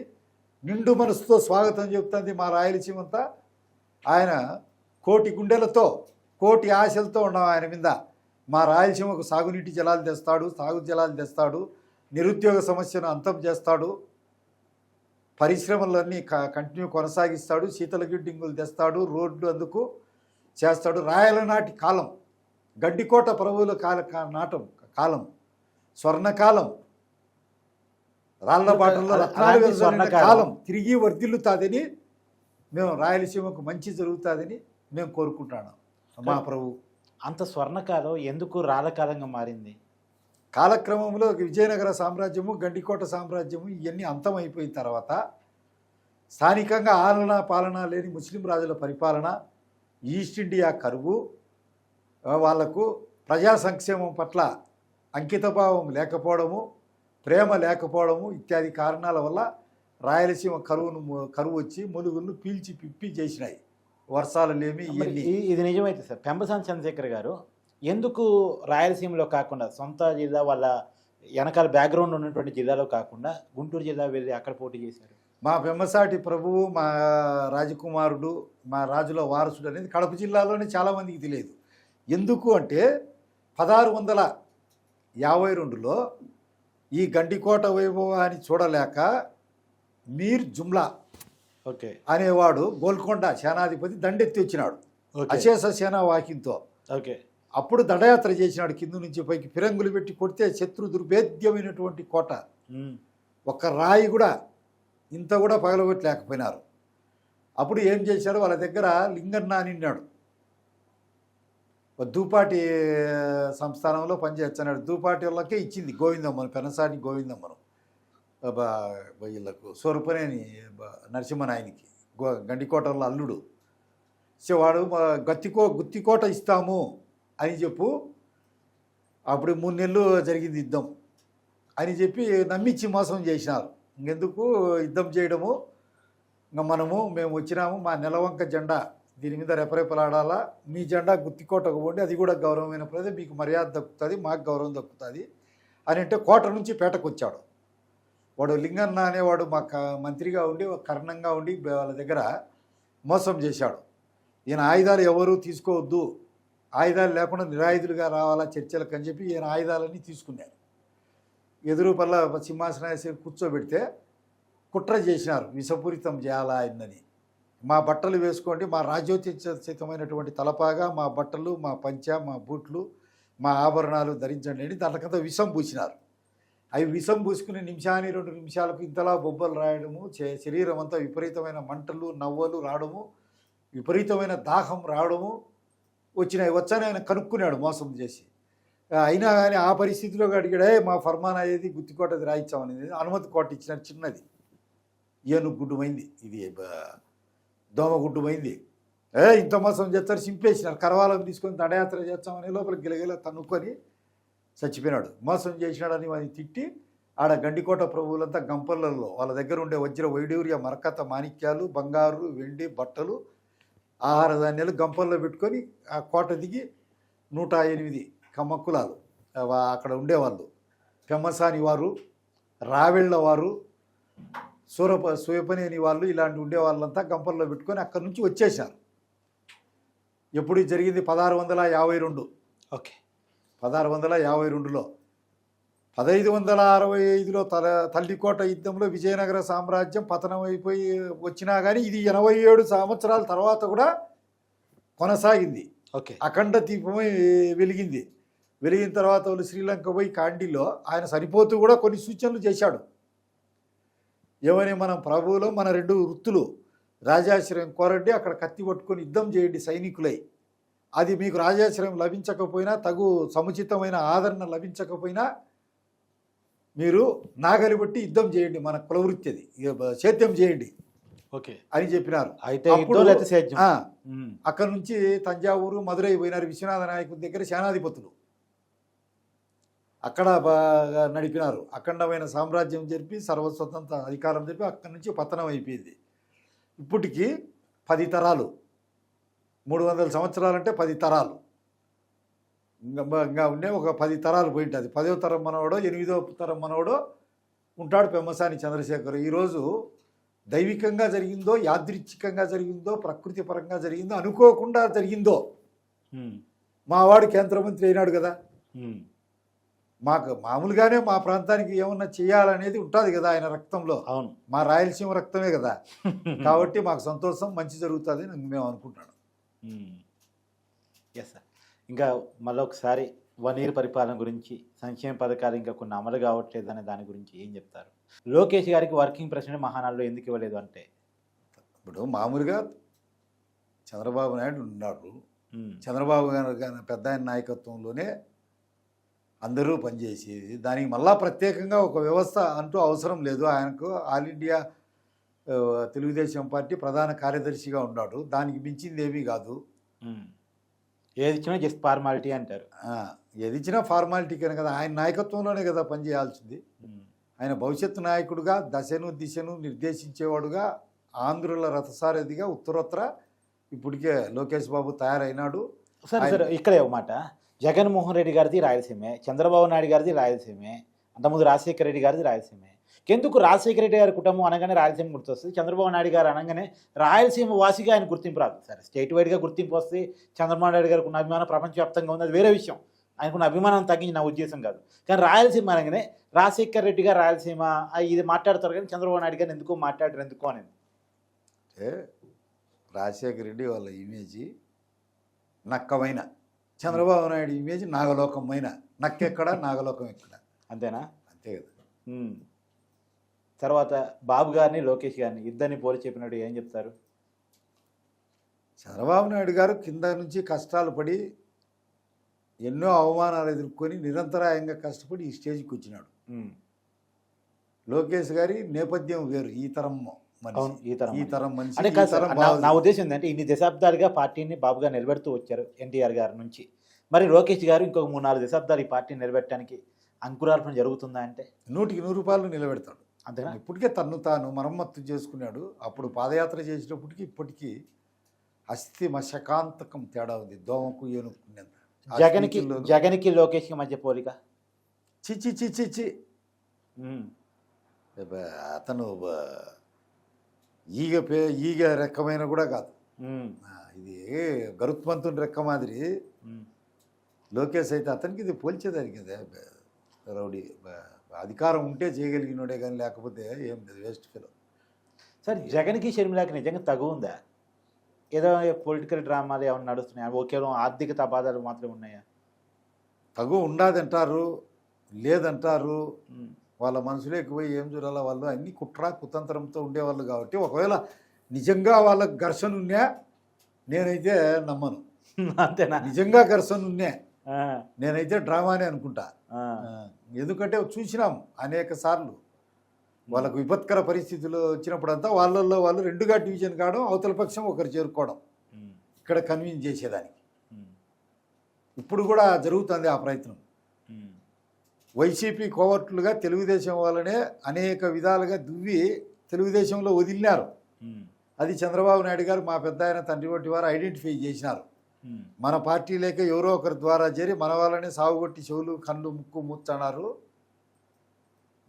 నిండు మనస్సుతో స్వాగతం చెబుతుంది. మా రాయలసీమ అంతా ఆయన కోటి గుండెలతో, కోటి ఆశలతో ఉన్నాం ఆయన మీద. మా రాయలసీమకు సాగునీటి జలాలు తెస్తాడు, సాగు జలాలు తెస్తాడు, నిరుద్యోగ సమస్యను అంతం చేస్తాడు, పరిశ్రమలన్నీ కంటిన్యూ కొనసాగిస్తాడు, శీతల గిడ్డింగులు తెస్తాడు, రోడ్లు అందుకు చేస్తాడు. రాయల నాటి కాలం, గడ్డికోట ప్రభువుల కాలం స్వర్ణకాలం, రాళ్ల బాటల్లో రత్నాలు వెలువడిన కాలం తిరిగి వర్ధిల్లుతాదని, మేము రాయలసీమకు మంచి జరుగుతుందని మేము కోరుకుంటాను. మా ప్రభు అంత స్వర్ణకాలం ఎందుకు రాళ్ళకాలంగా మారింది? కాలక్రమంలో విజయనగర సామ్రాజ్యము, గండికోట సామ్రాజ్యము ఇవన్నీ అంతమైపోయిన తర్వాత స్థానికంగా పాలన లేని ముస్లిం రాజుల పరిపాలన, ఈస్ట్ ఇండియా కరువు, వాళ్లకు ప్రజా సంక్షేమం పట్ల అంకితభావం లేకపోవడము, ప్రేమ లేకపోవడము ఇత్యాది కారణాల వల్ల రాయలసీమ కరువు వచ్చి ములుగులను పీల్చి పిప్పి చేసినాయి. వర్షాలు లేమి ఇవన్నీ. ఇది నిజమైతే సార్, పెమ్మసాని చంద్రశేఖర్ గారు ఎందుకు రాయలసీమలో కాకుండా సొంత జిల్లా వాళ్ళ వెనకాల బ్యాక్గ్రౌండ్ ఉన్నటువంటి జిల్లాలో కాకుండా గుంటూరు జిల్లా వెళ్ళి అక్కడ పోటీ చేశారు? మా పెమ్మసాటి ప్రభువు, మా రాజకుమారుడు, మా రాజుల వారసుడు అనేది కడప జిల్లాలోనే చాలామందికి తెలియదు. ఎందుకు అంటే 1652లో ఈ గండికోట వైభవాన్ని చూడలేక మీర్ జుమ్లా ఓకే అనేవాడు గోల్కొండ సేనాధిపతి దండెత్తి వచ్చినాడు అశేష సేనా వాకింతో. ఓకే అప్పుడు దండయాత్ర చేసినాడు, కింద నుంచి పైకి ఫిరంగులు పెట్టి కొడితే శత్రు దుర్భేద్యమైనటువంటి కోట, ఒక్క రాయి కూడా ఇంత కూడా పగలగొట్టలేకపోయినారు. అప్పుడు ఏం చేశారు, వాళ్ళ దగ్గర లింగన్న అని ఉన్నాడు, దూపాటి సంస్థానంలో పనిచేస్తున్నాడు. దూపాటి వాళ్ళకే ఇచ్చింది గోవిందమ్మను, పెనసాని గోవిందమ్మను వీళ్ళకు సూరపనేని నరసింహనాయనికి గండికోటలో అల్లుడు. సో వాడు గుత్తికోట ఇస్తాము అని చెప్పు. అప్పుడు 3 నెలలు జరిగింది యుద్ధం అని చెప్పి నమ్మించి మోసం చేసినారు. ఇంకెందుకు యుద్ధం చేయడము, ఇంకా మేము వచ్చినాము, మా నెలవంక జెండా దీని మీద రెపరెపలాడాలా, మీ జెండా గుత్తికోటకు పోండి, అది కూడా గౌరవమైన ప్రదే, మీకు మర్యాద దక్కుతుంది, మాకు గౌరవం దక్కుతుంది అని అంటే కోట నుంచి పేటకు వచ్చాడు. వాడు లింగన్న అనేవాడు మాకు మంత్రిగా ఉండి, కర్ణంగా ఉండి వాళ్ళ దగ్గర మోసం చేశాడు. ఈయన ఆయుధాలు ఎవరు తీసుకోవద్దు, ఆయుధాలు లేకుండా నిరాయుధులుగా రావాలా చర్చలకు అని చెప్పి ఈయన ఆయుధాలన్నీ తీసుకున్నారు. ఎదురు పల్ల సింహాసనం కూర్చోబెడితే కుట్ర చేసినారు, విషపూరితం చేయాలా ఆయనని. మా బట్టలు వేసుకోండి, మా రాజ్యోచితమైనటువంటి తలపాగా, మా బట్టలు, మా పంచ, మా బూట్లు, మా ఆభరణాలు ధరించండి అని దాంట్లోకంతా విషం పూసినారు. అవి విషం పూసుకుని నిమిషానికి 2 నిమిషాలకు ఇంతలా బొబ్బలు రాయడము, శరీరం అంతా విపరీతమైన మంటలు నవ్వలు రావడము, విపరీతమైన దాహం రావడము వచ్చని ఆయన కనుక్కున్నాడు మోసం చేసి. అయినా కానీ ఆ పరిస్థితిలో అడిగాడే, మా ఫర్మాన్ అయ్యేది గుత్తికోటది రాయించామనేది అనుమతి కోట ఇచ్చినారు. చిన్నది ఏనుగు గుడ్డుమైంది, ఇది దోమ గుడ్డుమైంది. ఇంత మోసం చేస్తారు, సింపేసినారు. కరవాలకు తీసుకొని దండయాత్ర చేస్తామని లోపల గిలగిల తన్నుకొని చచ్చిపోయినాడు. మోసం చేసినాడని వాడిని తిట్టి ఆడ గండికోట ప్రభువులంతా గంపలలో వాళ్ళ దగ్గర ఉండే వజ్ర వైడూర్య మరకత మాణిక్యాలు, బంగారు, వెండి, బట్టలు, ఆహార ధాన్యాలు గంపల్లో పెట్టుకొని ఆ కోట దిగి 108 కమ్మక్కులాలు అక్కడ ఉండేవాళ్ళు, పెమ్మసాని వారు, రావెళ్ళ వారు, సూయపనేని వాళ్ళు, ఇలాంటి ఉండేవాళ్ళంతా గంపల్లో పెట్టుకొని అక్కడి నుంచి వచ్చేసారు. ఎప్పుడు జరిగింది 1652. ఓకే 1652లో 1565లో తల్లికోట యుద్ధంలో విజయనగర సామ్రాజ్యం పతనం అయిపోయి వచ్చినా కానీ ఇది 87 సంవత్సరాల తర్వాత కూడా కొనసాగింది. ఓకే అఖండ దీపమై వెలిగింది. వెలిగిన తర్వాత వాళ్ళు శ్రీలంక పోయి కాండీలో ఆయన సరిపోతూ కూడా కొన్ని సూచనలు చేశాడు. ఏమని, మనం ప్రభువులో మన 2 వృత్తులు రాజాశ్రయం కోరండి, అక్కడ కత్తి పట్టుకొని యుద్ధం చేయండి సైనికులై. అది మీకు రాజాశ్రయం లభించకపోయినా, తగు సముచితమైన ఆదరణ లభించకపోయినా మీరు నాగలి బట్టి యుద్ధం చేయండి, మన కులవృత్తి అది, సేద్యం చేయండి ఓకే అని చెప్పినారు. అయితే అక్కడ నుంచి తంజావూరు, మదురై పోయినారు. విశ్వనాథ నాయకుడి దగ్గర సేనాధిపతులు అక్కడ నడిపినారు. అఖండమైన సామ్రాజ్యం జరిపి సర్వస్వతంత్ర అధికారం జరిపి అక్కడి నుంచి పతనం అయిపోయింది. ఇప్పటికీ 10 తరాలు, 300 సంవత్సరాలంటే 10 తరాలు ఇంకా ఉండే ఒక 10 తరాలు పోయింటుంది. 10వ తరం మనవాడో 8వ తరం మనవాడో ఉంటాడు పెమ్మసాని చంద్రశేఖర్. ఈరోజు దైవికంగా జరిగిందో, యాదృచ్ఛికంగా జరిగిందో, ప్రకృతి పరంగా జరిగిందో, అనుకోకుండా జరిగిందో, మా వాడు కేంద్ర మంత్రి అయినాడు కదా, మాకు మామూలుగానే మా ప్రాంతానికి ఏమన్నా చేయాలనేది ఉంటుంది కదా ఆయన రక్తంలో. అవును, మా రాయలసీమ రక్తమే కదా, కాబట్టి మాకు సంతోషం, మంచి జరుగుతుంది అని మేము అనుకుంటాను. Yes sir. ఇంకా మళ్ళొకసారి 1 ఇయర్ పరిపాలన గురించి, సంక్షేమ పథకాలు ఇంకా కొన్ని అమలు కావట్లేదు అనే దాని గురించి ఏం చెప్తారు? లోకేష్ గారికి వర్కింగ్ ప్రెసిడెంట్ మహానాడులో ఎందుకు ఇవ్వలేదు అంటే, ఇప్పుడు మామూలుగా చంద్రబాబు నాయుడు ఉన్నాడు, చంద్రబాబు గారు పెద్ద ఆయన నాయకత్వంలోనే అందరూ పనిచేసేది. దానికి మళ్ళా ప్రత్యేకంగా ఒక వ్యవస్థ అంటూ అవసరం లేదు. ఆయనకు ఆల్ ఇండియా తెలుగుదేశం పార్టీ ప్రధాన కార్యదర్శిగా ఉన్నాడు, దానికి మించింది ఏమీ కాదు. ఏది ఇచ్చినా జస్ట్ ఫార్మాలిటీ అంటారు. ఏది ఇచ్చినా ఫార్మాలిటీ కనుక కదా, ఆయన నాయకత్వంలోనే కదా పనిచేయాల్సింది. ఆయన భవిష్యత్తు నాయకుడుగా, దశను దిశను నిర్దేశించేవాడుగా, ఆంధ్రుల రథసారథిగా ఉత్తరోత్తర ఇప్పటికే లోకేష్ బాబు తయారైనాడు. సరే ఇక్కడే ఒక మాట, జగన్మోహన్ రెడ్డి గారిది రాయలసీమే, చంద్రబాబు నాయుడు గారిది రాయలసీమే, అంతకుముందు రాజశేఖర రెడ్డి గారిది రాయలసీమే. ఎందుకు రాజశేఖర రెడ్డి గారి కుటుంబం అనగానే రాయలసీమ గుర్తొస్తుంది, చంద్రబాబు నాయుడు గారు అనగానే రాయలసీమ వాసిగా ఆయన గుర్తింపు రాదు? సరే, స్టేట్ వైడ్గా గుర్తింపు వస్తే చంద్రబాబు నాయుడు గారికి ఉన్న అభిమానం ప్రపంచవ్యాప్తంగా ఉంది, అది వేరే విషయం. ఆయనకున్న అభిమానం తగ్గించి నా ఉద్దేశం కాదు. కానీ రాయలసీమ అనగానే రాజశేఖర రెడ్డి గారు రాయలసీమ ఇది మాట్లాడతారు, కానీ చంద్రబాబు నాయుడు గారిని ఎందుకు మాట్లాడారు, ఎందుకు అనేది. అంటే రాజశేఖర రెడ్డి వాళ్ళ ఇమేజ్ నక్కమైన, చంద్రబాబు నాయుడు ఇమేజ్ నాగలోకమైన. నక్కెక్కడ, నాగలోకం ఎక్కడ, అంతేనా? అంతే కదా. తర్వాత బాబు గారిని లోకేష్ గారిని ఇద్దరిని పోలి చెప్పినట్టు ఏం చెప్తారు? చంద్రబాబు నాయుడు గారు కింద నుంచి కష్టాలు పడి ఎన్నో అవమానాలు ఎదుర్కొని నిరంతరాయంగా కష్టపడి ఈ స్టేజ్కి వచ్చినాడు. లోకేష్ గారి నేపథ్యం వేరు, ఈ తరం మనిషి. అంటే నా ఉద్దేశం ఏంటంటే ఇన్ని దశాబ్దాలుగా పార్టీని బాబు గారు నిలబెడుతూ వచ్చారు ఎన్టీఆర్ గారి నుంచి. మరి లోకేష్ గారు ఇంకొక 3-4 దశాబ్దాలు ఈ పార్టీని నిలబెట్టడానికి అంకురార్పణ జరుగుతుందా అంటే? 100% నిలబెడతాడు. అంతేనా? ఇప్పటికే తన్ను తాను మరమ్మత్తు చేసుకున్నాడు. అప్పుడు పాదయాత్ర చేసినప్పటికీ ఇప్పటికీ అస్థి మశకాంతకం తేడా ఉంది, దోమకు ఏనుకునేంత. జగన్కి లోకేష్కి మధ్య పోలిక చిచి అతను ఈగ రెక్కమైన కూడా కాదు, ఇది గరుత్మంతుని రెక్క మాదిరి. లోకేష్ అయితే అతనికి ఇది పోల్చేదానికి రౌడీ అధికారం ఉంటే చేయగలిగినోడే కానీ లేకపోతే ఏం లేదు, వేస్ట్ ఫెలో. సార్, జగన్కి షర్మిలాకి నిజంగా తగు ఉందా? ఏదో పొలిటికల్ డ్రామాలు ఏమైనా నడుస్తున్నాయా? కేవలం ఆర్థిక తగాదాలు మాత్రమే ఉన్నాయా? తగు ఉండాదంటారు, లేదంటారు. వాళ్ళ మనసులోకి పోయి ఏం చూడాలా, వాళ్ళు అన్ని కుట్ర కుతంత్రంతో ఉండేవాళ్ళు కాబట్టి ఒకవేళ నిజంగా వాళ్ళకి ఘర్షణ ఉన్నా నేనైతే నమ్మను. అంతేనా? నిజంగా ఘర్షణ ఉన్నా నేనైతే డ్రామానే అనుకుంటా. ఎందుకంటే చూసినాం అనేక సార్లు వాళ్ళకు విపత్కర పరిస్థితులు వచ్చినప్పుడంతా వాళ్ళల్లో వాళ్ళు రెండుగా డివిజన్ కావడం, అవతల పక్షం ఒకరు చేరుకోవడం, ఇక్కడ కన్విన్స్ చేసేదానికి. ఇప్పుడు కూడా జరుగుతుంది ఆ ప్రయత్నం. వైసీపీ కోవర్టులుగా తెలుగుదేశం వాళ్ళనే అనేక విధాలుగా దువ్వి తెలుగుదేశంలో వదిలినారు. అది చంద్రబాబు నాయుడు గారు, మా పెద్ద ఆయన తండ్రి వంటి వారు ఐడెంటిఫై చేసినారు. మన పార్టీ లేక ఎవరో ఒకరి ద్వారా చేరి మన వాళ్ళని సాగుగొట్టి చెవులు కళ్ళు ముక్కు ముచ్చన్నారు.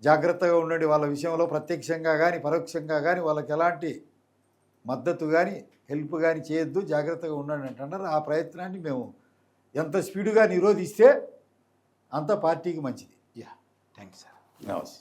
జాగ్రత్తగా ఉండండి, వాళ్ళ విషయంలో ప్రత్యక్షంగా కానీ పరోక్షంగా కానీ వాళ్ళకి ఎలాంటి మద్దతు కానీ హెల్ప్ కానీ చేయొద్దు, జాగ్రత్తగా ఉండండి అంటున్నారు. ఆ ప్రయత్నాన్ని మేము ఎంత స్పీడుగా నిరోధిస్తే అంత పార్టీకి మంచిది. Thank you sir. నమస్తే.